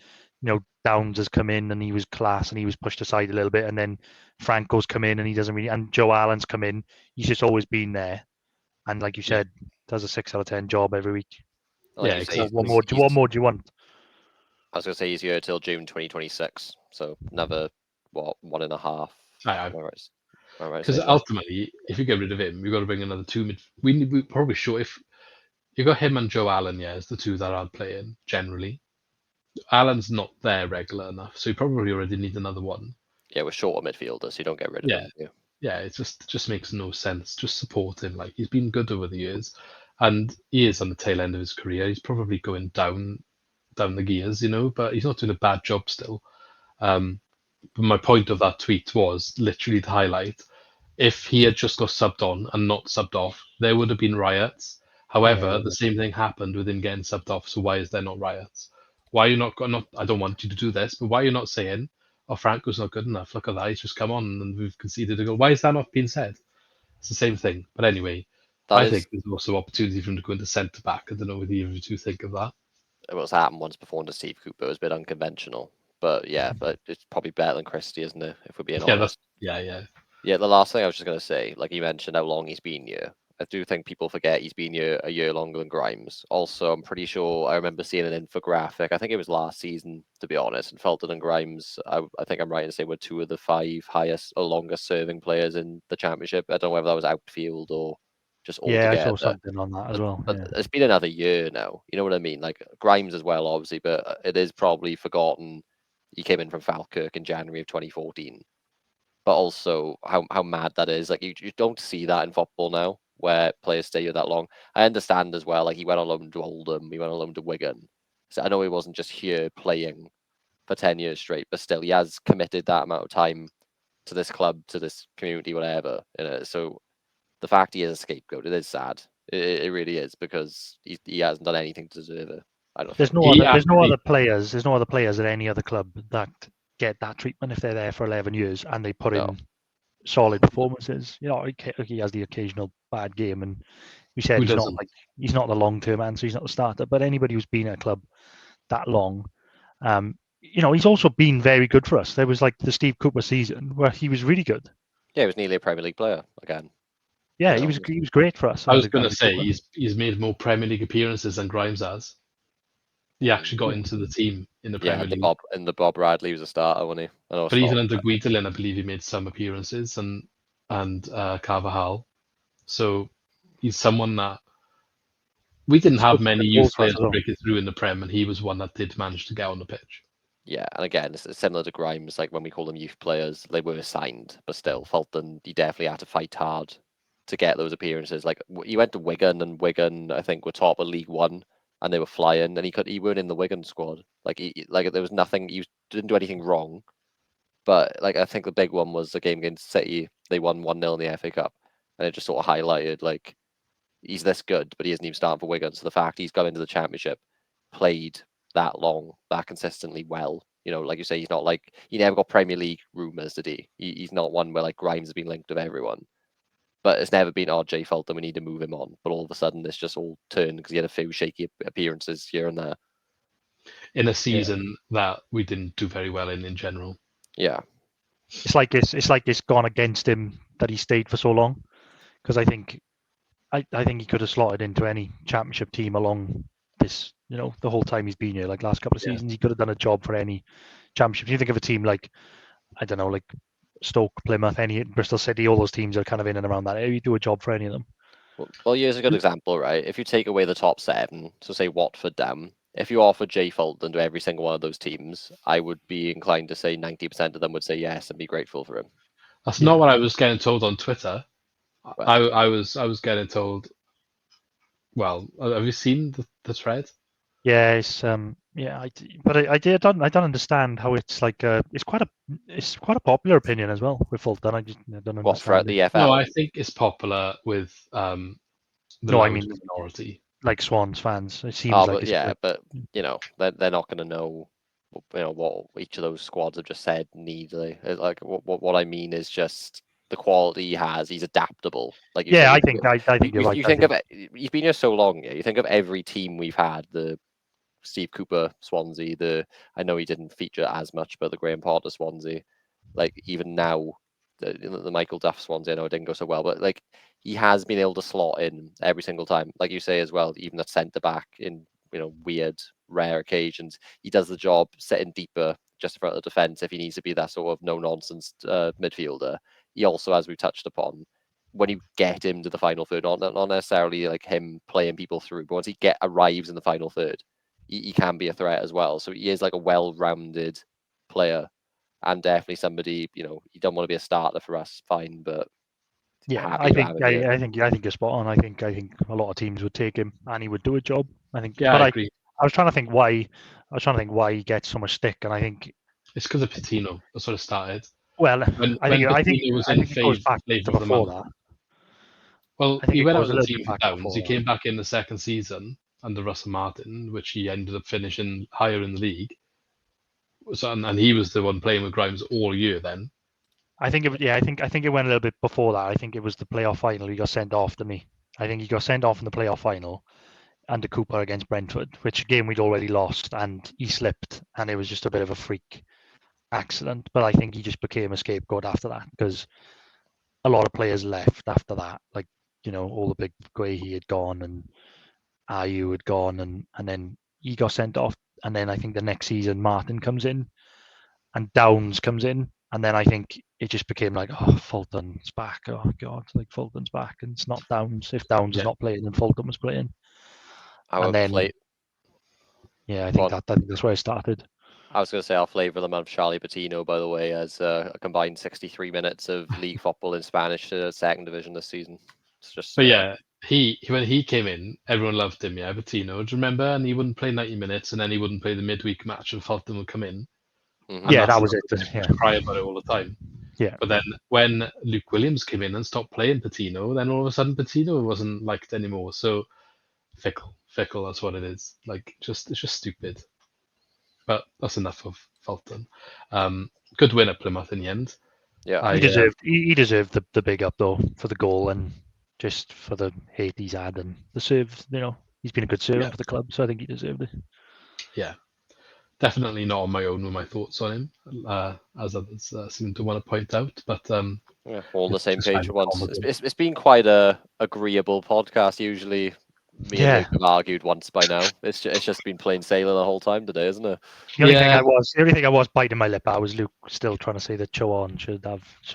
Downs has come in and he was class and he was pushed aside a little bit, and then Franco's come in and he doesn't really, and Joe Allen's come in. He's just always been there, and like you said, does a 6 out of 10 job every week. Exactly. What more do you want? I was going to say he's here till June 2026, so another 1.5. Because ultimately, if you get rid of him, you've got to bring another two mid. We probably should, if you got him and Joe Allen, as the two that aren't playing generally. Allen's not there regular enough, so you probably already need another one. Yeah, we're short of midfielders, so you don't get rid of him. Yeah, it just makes no sense. Just support him. Like, he's been good over the years, and he is on the tail end of his career. He's probably going down the gears, but he's not doing a bad job still. But my point of that tweet was literally the highlight. If he had just got subbed on and not subbed off, there would have been riots. However, the same thing happened with him getting subbed off. So why is there not riots? Why are you not? I don't want you to do this, but why are you not saying, "Oh, Franco's not good enough. Look at that. He's just come on and we've conceded a goal." Why is that not being said? It's the same thing. But anyway, I think there's also opportunity for him to go into centre back. I don't know whether you two think of that. It was happened once before under Steve Cooper. It was a bit unconventional, but it's probably better than Christie, isn't it? If we're being honest. Yeah. The last thing I was just going to say, like you mentioned, how long he's been here. I do think people forget he's been here a year longer than Grimes. Also, I'm pretty sure I remember seeing an infographic. I think it was last season, to be honest. And Fulton and Grimes, I think I'm right in saying, were two of the 5 highest or longest serving players in the championship. I don't know whether that was outfield or just altogether. Yeah, I saw something on that as well. But it's been another year now. You know what I mean? Like Grimes as well, obviously, but it is probably forgotten. He came in from Falkirk in January of 2014. But also how mad that is. Like you don't see that in football now, where players stay here that long. I understand as well, like he went on loan to Oldham, he went on loan to Wigan. So I know he wasn't just here playing for 10 years straight, but still he has committed that amount of time to this club, to this community, whatever. So the fact he is a scapegoat, it is sad. It really is, because he hasn't done anything to deserve it. I don't There's think. no other players. There's no other players at any other club that get that treatment if they're there for 11 years and they put in solid performances. He has the occasional bad game, and you said he's not the long-term answer. He's not the starter. But anybody who's been at a club that long, he's also been very good for us. There was like the Steve Cooper season where he was really good. Yeah, he was nearly a Premier League player again. Yeah, he was great for us. I was going to say he's made more Premier League appearances than Grimes has. He actually got into the team in the Premier League. The Bob Bradley was a starter, wasn't he? But even under Guidolin, I believe he made some appearances, and Carvajal. So he's someone that we didn't have many youth players breaking through in the Prem, and he was one that did manage to get on the pitch. Yeah, and again, it's similar to Grimes. Like when we call them youth players, they were signed, but still, Fulton, he definitely had to fight hard to get those appearances. Like he went to Wigan, and Wigan, I think, were top of League One, and they were flying, and he weren't in the Wigan squad. Like there was nothing. He didn't do anything wrong, but like I think the big one was the game against City. They won 1-0 in the FA Cup, and it just sort of highlighted like he's this good, but he isn't even starting for Wigan. So the fact he's got into the Championship, played that long, that consistently well. Like you say, he's not like he never got Premier League rumours, did he? He's not one where like Grimes has been linked with everyone. But it's never been, Jay Fulton, we need to move him on. But all of a sudden, this just all turned because he had a few shaky appearances here and there. In a season that we didn't do very well in general. Yeah. It's like it's gone against him that he stayed for so long. Because I think he could have slotted into any Championship team along this, the whole time he's been here, like last couple of seasons. He could have done a job for any Championship. You think of a team like, I don't know, like Stoke, Plymouth, Bristol City, all those teams are kind of in and around that area. You do a job for any of them. Well, here's a good example, right? If you take away the top 7, so say Watford down, if you offer Jay Fulton to every single one of those teams, I would be inclined to say 90% of them would say yes and be grateful for him. That's not what I was getting told on Twitter. Well, I was getting told. Well, have you seen the thread? Yes, but I don't understand how it's like it's quite a popular opinion as well with Fulton. I don't understand. What, throughout the EFL? No, I think it's popular with the minority, like Swans fans. It seems like but they're not going to know what each of those squads have just said. Like what I mean is just the quality he has. He's adaptable. Like I think you're right. You think of it. You've been here so long. Yeah, you think of every team we've had. The Steve Cooper Swansea. I know he didn't feature as much, but the Graham Potter Swansea. Like even now, the Michael Duff Swansea. I know it didn't go so well, but like he has been able to slot in every single time. Like you say as well, even at centre back in weird, rare occasions, he does the job, sitting deeper just in front of the defence if he needs to be that sort of no nonsense midfielder. He also, as we've touched upon, when you get him to the final third, not necessarily like him playing people through, but once he arrives in the final third, he can be a threat as well. So he is like a well-rounded player, and definitely somebody, you don't want to be a starter for us, fine, but I think you're spot on. I think a lot of teams would take him and he would do a job. I think. Yeah, but I agree. I was trying to think why he gets so much stick, and I think it's because of Patino. That's what it started. Well, I think it goes back to before that. Well, he went out of the team for Downs. He came back in the second season under Russell Martin, which he ended up finishing higher in the league. So, and he was the one playing with Grimes all year then. I think it went a little bit before that. I think it was the playoff final. He got sent off to me. I think he got sent off in the playoff final under Cooper against Brentford, which game we'd already lost, and he slipped, and it was just a bit of a freak accident. But I think he just became a scapegoat after that, because a lot of players left after that. Like, all the big Guehi had gone and Ayew had gone, and then he got sent off. And then I think the next season Martin comes in and Downs comes in. And then I think it just became like, Fulton's back. Oh, God, like Fulton's back. And it's not Downs. If Downs is not playing, then Fulton was playing. I think that's where it started. I was going to say our flavour of the month, Charlie Patino, by the way, has a combined 63 minutes of league football in Spanish second division this season. It's just. But when he came in, everyone loved him. Yeah, Patino, do you remember? And he wouldn't play 90 minutes, and then he wouldn't play the midweek match, and Fulton would come in. And Yeah, that's that was it. something Yeah. I cry about it all the time. Yeah. But then when Luke Williams came in and stopped playing Patino, then all of a sudden Patino wasn't liked anymore. So fickle, that's what it is. Like, it's just stupid. But that's enough of Fulton. Good win at Plymouth in the end. Yeah. He deserved the big up though for the goal and just for the hate he's had and the serve. He's been a good servant for the club, so I think he deserved it. Yeah. Definitely not on my own with my thoughts on him, as others seem to want to point out. But Yeah, all on the it's same just page kind at of once. comical. It's been quite a agreeable podcast. Usually, me and Luke have argued once by now. It's just been plain sailing the whole time today, isn't it? The only thing I was biting my lip at was Luke still trying to say that Chowan should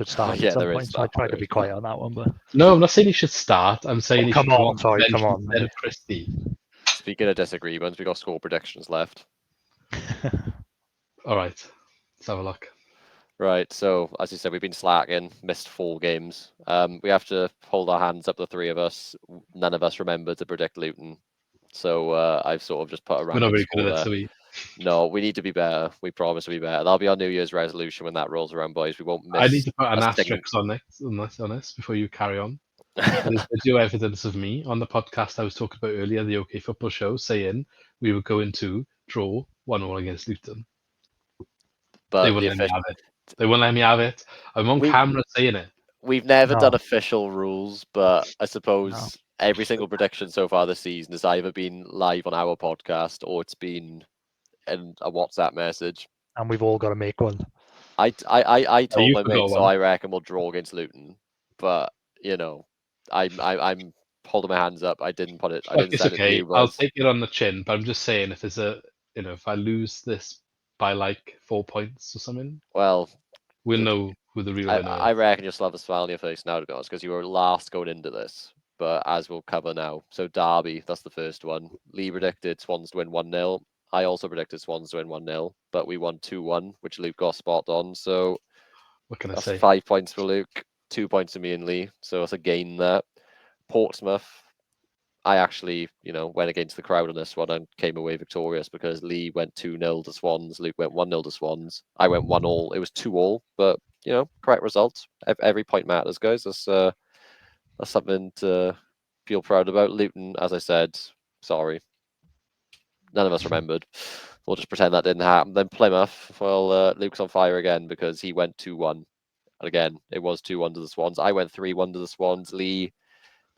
start Yeah, at some there is point. So I that, tried there to be is quiet that. on that one, but No, I'm not saying he should start. I'm saying he come should come on, sorry, bench come on. instead of Christie. Speaking of disagreements, we got score predictions left. All right, let's have a look. Right, so as you said, we've been slacking, missed 4 games. We have to hold our hands up, the 3 of us. None of us remember to predict Luton. So I've sort of just put a We're not random very score good at there. this, are we? No, we need to be better. We promise to be better. That'll be our New Year's resolution when that rolls around, boys. We won't miss. I need to put an a asterisk on this before you carry on. There's video evidence of me on the podcast I was talking about earlier, the OK Football Show, saying we were going to draw 1-1 against Luton. But They wouldn't let me have it. They wouldn't let me have it. I'm on camera saying it. We've never No. done official rules, but I suppose every single prediction so far this season has either been live on our podcast or it's been in a WhatsApp message. And we've all got to make one. I told you my forgot mate, so one. I reckon we'll draw against Luton. But I'm holding my hands up. I didn't put it. I didn't It's send it to okay. you. I'll take it on the chin, but I'm just saying if there's if I lose this by like 4 points or something, Well, we'll know who the real winner is. I reckon you'll still have a smile on your face now, to be honest, because you were last going into this. But as we'll cover now, so Derby, that's the first one. Lee predicted Swans to win 1-0. I also predicted Swans to win 1-0, but we won 2-1, which Luke got spot on. So What can I that's say? 5 points for Luke, 2 points for me and Lee. So that's a gain there. Portsmouth, I actually, went against the crowd on this one and came away victorious because Lee went 2-0 to Swans, Luke went 1-0 to Swans. I went 1-1. It was 2-2, but correct results. Every point matters, guys. That's something to feel proud about. Luton, as I said, sorry, none of us remembered. We'll just pretend that didn't happen. Then Plymouth, well, Luke's on fire again because he went 2-1. And again, it was 2-1 to the Swans. I went 3-1 to the Swans. Lee,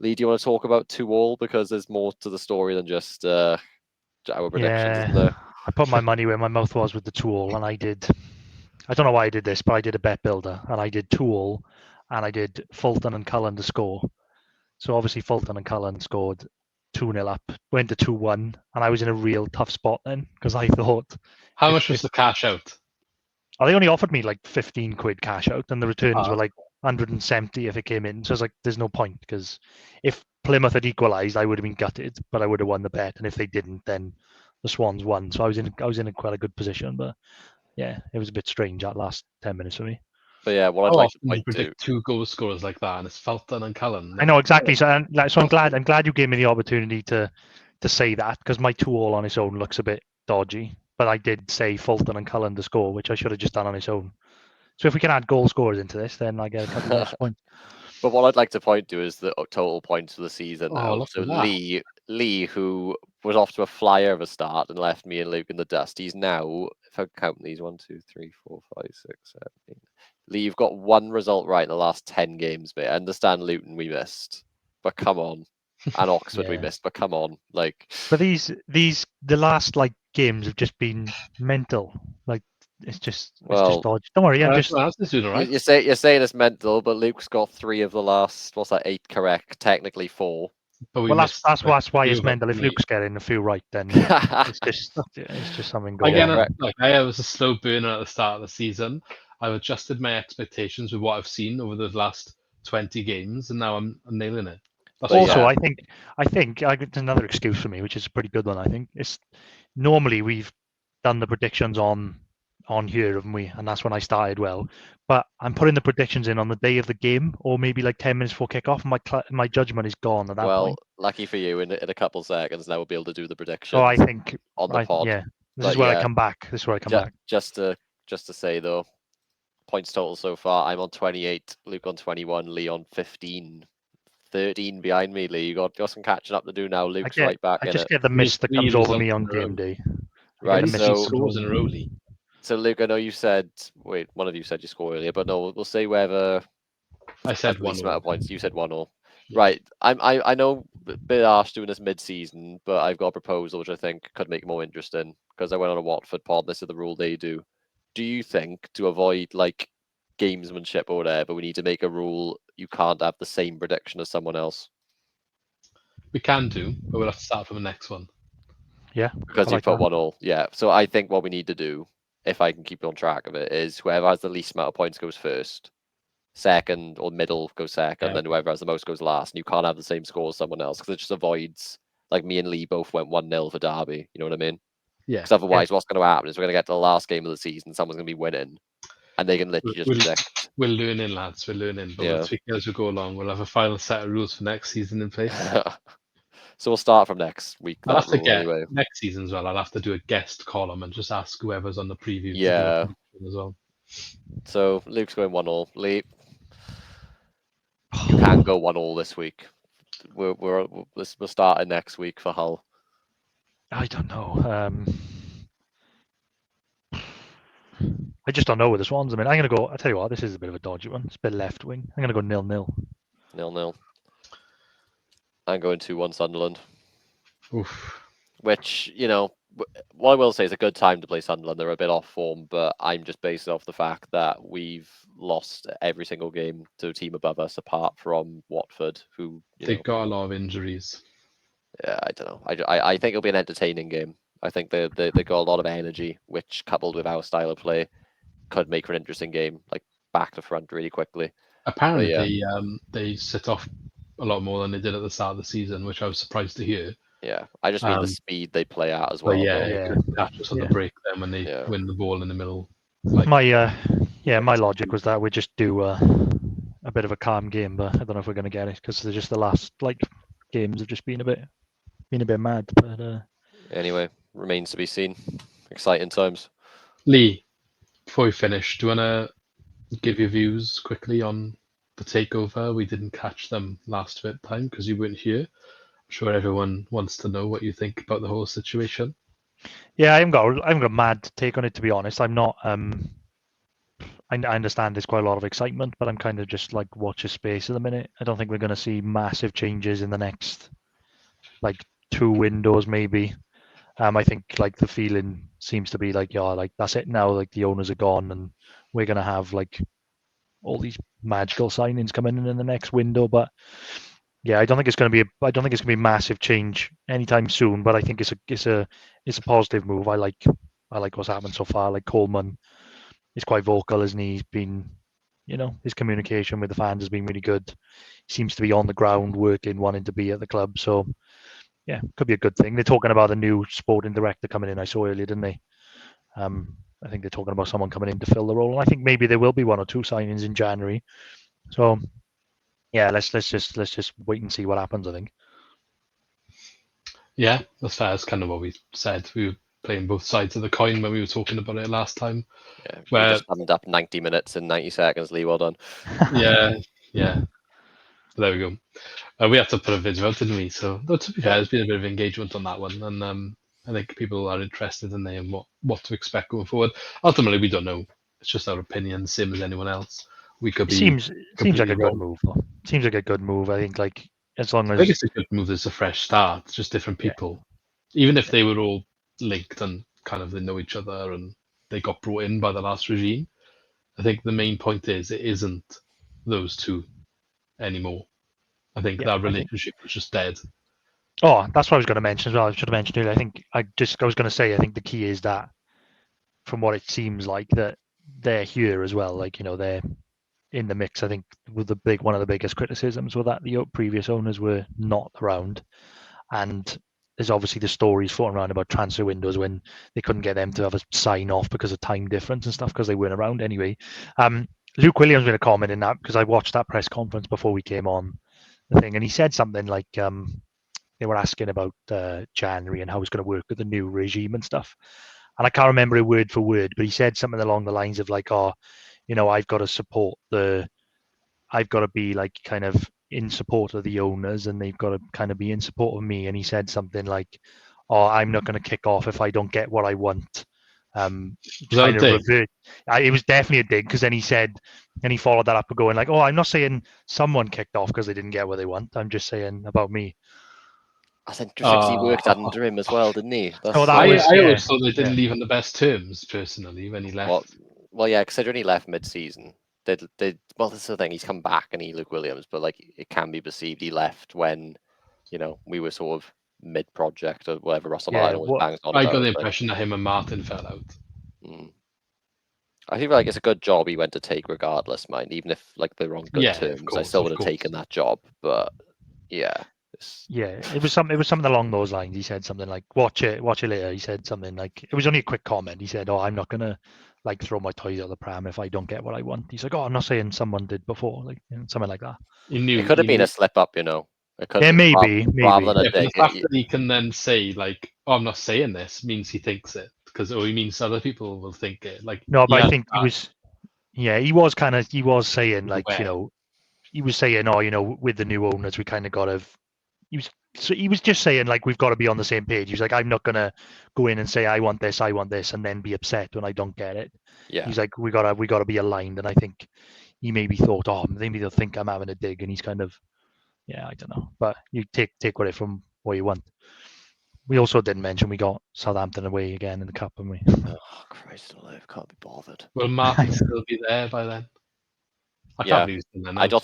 do you want to talk about 2-2? Because there's more to the story than just our predictions, isn't there? I put my money where my mouth was with the 2-2, and I don't know why I did this, but I did a bet builder, and I did 2-2, and I did Fulton and Cullen to score. So obviously Fulton and Cullen scored 2-0 up, went to 2-1, and I was in a real tough spot then, because I thought... How much was the cash out? They only offered me like 15 quid cash out, and the returns were like 170 if it came in. So I was like, there's no point, because if Plymouth had equalised, I would have been gutted, but I would have won the bet. And if they didn't, then the Swans won. So I was in quite a good position. But yeah, it was a bit strange that last 10 minutes for me. But yeah, what I'd How like to often do you point to. predict 2 goal scorers like that, and it's Fulton and Cullen? I know exactly. So I'm glad you gave me the opportunity to say that, because my 2-2 on its own looks a bit dodgy. But I did say Fulton and Cullen to score, which I should have just done on its own. So if we can add goal scorers into this, then I get a couple of extra points. But what I'd like to point to is the total points for the season now. Look So at that. Lee, who was off to a flyer of a start and left me and Luke in the dust, he's now, if I count these, 1, 2, 3, 4, 5, 6, 7, 8. Lee, you've got one result right in the last 10 games, mate. I understand Luton we missed, but come on. And Oxford we missed, but come on. But the last games have just been mental. It's just dodgy. Don't worry, You're saying it's mental, but Luke's got 3 of the last 8 correct, technically 4. Well, that's why it's mental. If Luke's getting a few right, then it's just something going on. I was a slow burner at the start of the season. I've adjusted my expectations with what I've seen over the last 20 games, and now I'm nailing it. I think it's another excuse for me, which is a pretty good one. I think it's normally we've done the predictions on here, haven't we? And that's when I started well. But I'm putting the predictions in on the day of the game, or maybe 10 minutes before kickoff. My judgment is gone at that point. Well, lucky for you, in a couple seconds now we'll be able to do the predictions. So I think on the pod. Yeah, this is where I come back. Just to just to say though, points total so far, I'm on 28, Luke on 21, Lee on 15. 13 behind me, Lee. You got some catching up to do now. Luke's right back I in just it. get the mist that comes over me on results in a row. game day. Right, the mist so- that comes Scores in over a row, me. Lee. So Luke, I know you said, wait, one of you said you score earlier, but no, we'll say whoever I has said the least 1-1. amount of points. You said 1-1. Yeah. Right, I know a bit harsh doing this mid-season, but I've got a proposal which I think could make it more interesting because I went on a Watford pod. This is the rule they do. Do you think to avoid like gamesmanship or whatever, we need to make a rule you can't have the same prediction as someone else? We can do, but we'll have to start from the next one. Yeah, Because I you like put that. 1-1. Yeah. So I think what we need to do, if I can keep on track of it, is whoever has the least amount of points goes first. Second or middle goes second, Yeah. then whoever has the most goes last. And you can't have the same score as someone else because it just avoids, like me and Lee both went 1-0 for Derby. You know what I mean? Yeah. Because otherwise, what's going to happen is we're going to get to the last game of the season, someone's going to be winning, and they can literally just predict. We're learning, lads. We're learning. But Yeah. we'll tweak it as we go along. We'll have a final set of rules for next season in place. So we'll start from next week. I'll That have to rule get anyway. next season as well. I'll have to do a guest column and just ask whoever's on the preview to do Yeah. a prediction as well. So Luke's going 1-1. Lee, you can go 1-1 this week. We'll start it next week for Hull. I don't know. I just don't know with the Swans. I mean, I'm going to go. I tell you what, this is a bit of a dodgy one. It's a bit left wing. I'm going to go 0-0. 0-0. I'm going 2-1 Sunderland. Oof. Which, you know, what I will say is a good time to play Sunderland. They're a bit off form, but I'm just basing off the fact that we've lost every single game to a team above us, apart from Watford, who They've got a lot of injuries. Yeah, I don't know. I think it'll be an entertaining game. I think they got a lot of energy, which coupled with our style of play could make for an interesting game, like back to front really quickly. Apparently, yeah. they sit off a lot more than they did at the start of the season, which I was surprised to hear. Yeah, I just mean the speed they play at as But well. yeah, though. it could catch us on the break then when they win the ball in the middle. Like, my logic was that we just do a bit of a calm game, but I don't know if we're going to get it because they're just the last games have just been a bit mad. But anyway, remains to be seen. Exciting times. Lee, before we finish, do you want to give your views quickly on the takeover? We didn't catch them last time because you weren't here. I'm sure everyone wants to know what you think about the whole situation. Yeah, I haven't got a mad take on it, to be honest. I'm not. I understand there's quite a lot of excitement, but I'm kind of just like watch a space at the minute. I don't think we're going to see massive changes in the next 2 windows, maybe. I think the feeling seems to be that's it now. Like the owners are gone, and we're going to have all these magical signings coming in the next window. But yeah, I don't think it's going to be a massive change anytime soon. But I think it's a positive move. I like what's happened so far. Like Coleman is quite vocal, isn't he? He's been, his communication with the fans has been really good. He seems to be on the ground working, wanting to be at the club. So yeah, could be a good thing. They're talking about the new sporting director coming in. I saw earlier, didn't they? I think they're talking about someone coming in to fill the role. And I think maybe there will be 1 or 2 signings in January. So yeah, let's just wait and see what happens, I think. Yeah, that's fair. That's kind of what we said. We were playing both sides of the coin when we were talking about it last time. Yeah, we just summed up 90 minutes in 90 seconds, Lee. Well done. Yeah. There we go. We had to put a video out, didn't we? So, though, to be fair, there's been a bit of engagement on that one, and I think people are interested in what to expect going forward. Ultimately, we don't know. It's just our opinion, same as anyone else. We could be. Seems like a wrong. good move, though. Seems like a good move. I think as long as I think it's a good move. It's a fresh start. It's just different people. Even if they were all linked and kind of they know each other and they got brought in by the last regime, I think the main point is it isn't those two anymore. I think that relationship was just dead. Oh, that's what I was going to mention as well. I should have mentioned it. I think I was going to say, I think the key is that from what it seems like that they're here as well. They're in the mix. I think with one of the biggest criticisms was that the previous owners were not around. And there's obviously the stories floating around about transfer windows when they couldn't get them to have a sign off because of time difference and stuff because they weren't around anyway. Luke Williams made a comment in that because I watched that press conference before we came on the thing, and he said something like they were asking about January and how it's going to work with the new regime and stuff. and I can't remember it word for word, but he said something along the lines of like, "Oh, I've got to support I've got to be like kind of in support of the owners, and they've got to kind of be in support of me." And he said something like, "Oh, I'm not going to kick off if I don't get what I want." Was that Kind a of dig? revert. It was definitely a dig, because then he said, and he followed that up with going like, "Oh, I'm not saying someone kicked off because they didn't get what they want. I'm just saying about me." I think just because he worked Ah. under him as well, didn't he? That's Oh, that I, was- I yeah, always thought they didn't yeah. leave on the best terms, personally, when he left. well, yeah, considering he left mid-season, well, this is the thing. He's come back and he Luke Williams, but like it can be perceived he left when, we were sort of mid-project or whatever Russell Yeah, Martin always what- bangs on I about. got the but, impression that him and Martin fell out. I think like it's a good job he went to take regardless, mind. Even if like they were on good Yeah, of terms, I course, still of would have course. taken that job. But yeah, Yeah, it was something along those lines. He said something like, watch it later." He said something like, it was only a quick comment. He said, "Oh, I'm not gonna like throw my toys out the pram if I don't get what I want." He's like, "Oh, I'm not saying someone did before," like something like that. He knew. it could have he been knew- a slip up, It could Yeah, have maybe. rather than Yeah, a but the dig. fact that he can then say like, "Oh, I'm not saying this," means he thinks it, or he means other people will think it. Like, No, but he I has think he that was. Yeah, he was saying like, way. he was saying, "Oh, with the new owners, we kind of got to." He was just saying like, we've got to be on the same page. He was like, "I'm not gonna go in and say I want this, and then be upset when I don't get it." Yeah, He's like, we gotta be aligned. And I think he maybe thought, "Oh, maybe they'll think I'm having a dig," and he's kind of, yeah, I don't know. But you take what it from what you want. We also didn't mention we got Southampton away again in the cup, haven't we? oh Christ alive, can't be bothered. Will Martin still be there by then? I Yeah. can't believe he's done that. I don't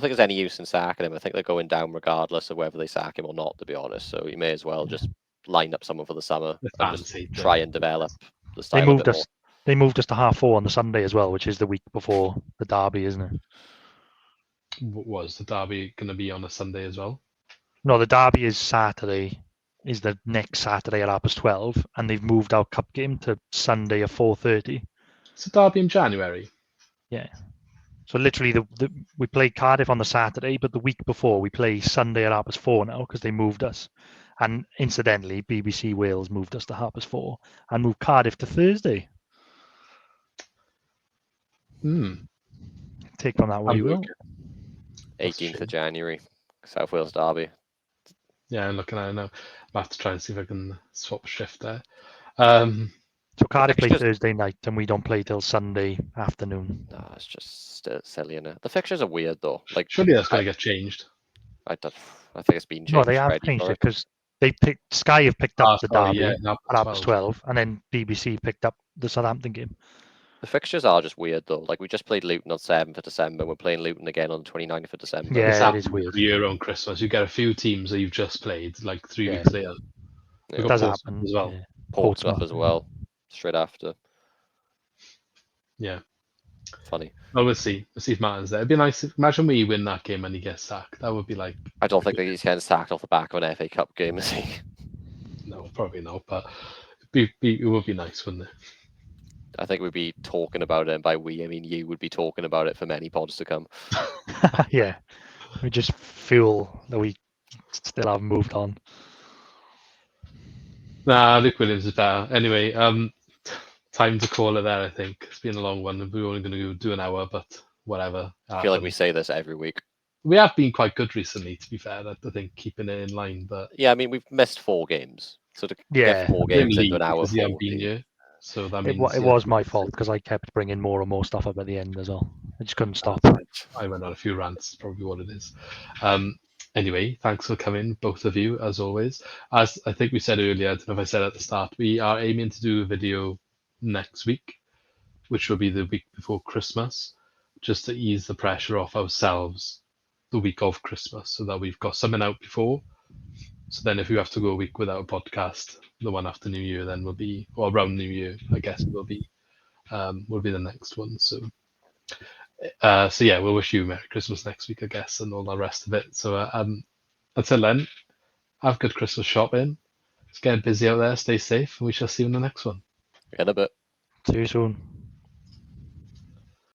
think there's any use in sacking him. I think they're going down regardless of whether they sack him or not, to be honest. So you may as well just line up someone for the summer The and fans just hate try him. and develop the They style a moved bit us. They moved us to 4:30 on the Sunday as well, which is the week before the derby, isn't it? Was the derby going to be on a Sunday as well? No, the derby is Saturday. Is the next Saturday at 12:30, and they've moved our cup game to Sunday at 4:30. It's a derby in January. Yeah. So literally, we play Cardiff on the Saturday, but the week before we play Sunday at 4:30 now because they moved us. And incidentally, BBC Wales moved us to 4:30 and moved Cardiff to Thursday. Take from that what you will. 18th of January, South Wales derby. Yeah, I'm looking at it now. I'll have to try and see if I can swap a shift there. So Cardiff play fixtures- Thursday night, and we don't play till Sunday afternoon. No, it's just silly, innit? The fixtures are weird though. Like Surely that's going to get changed. I think it's been changed. No, they have already changed for it because Sky have picked up the derby Yeah, at 12, and then BBC picked up the Southampton game. The fixtures are just weird though. Like we just played Luton on 7th of December. We're playing Luton again on the 29th of December. Yeah, It's it is weird. every year on Christmas. You get a few teams that you've just played like 3 weeks later. It does happen as well. Yeah. Portsmouth as well, straight after. Yeah. Funny. Well, we'll see. We'll see if Martin's there. It'd be nice. Imagine we win that game and he gets sacked. That would be like. I don't think that he's getting sacked off the back of an FA Cup game, is he? No, probably not. But it would be nice, wouldn't it? I think we'd be talking about it, and by we, I mean you would be talking about it for many pods to come. Yeah, we just feel that we still haven't moved on. Nah, Luke Williams is better. Anyway, time to call it there. I think it's been a long one. We're only going to do an hour, but whatever. I feel like we say this every week. We have been quite good recently, to be fair. I think keeping it in line, but yeah, I mean we've missed 4 games, so to get 4 games into an hour, been here, so that means it was my fault because I kept bringing more and more stuff up at the end as well. I just couldn't stop. I went on a few rants, probably what it is. Anyway, thanks for coming, both of you, as always. As I think we said earlier, I don't know if I said at the start, we are aiming to do a video next week, which will be the week before Christmas, just to ease the pressure off ourselves the week of Christmas, so that we've got something out before. So then if we have to go a week without a podcast, the one after New Year then will be, or around New Year, I guess it will be the next one. So yeah, we'll wish you Merry Christmas next week, I guess, and all the rest of it. So until then, have good Christmas shopping. It's getting busy out there. Stay safe, and we shall see you in the next one. In a bit. See you soon.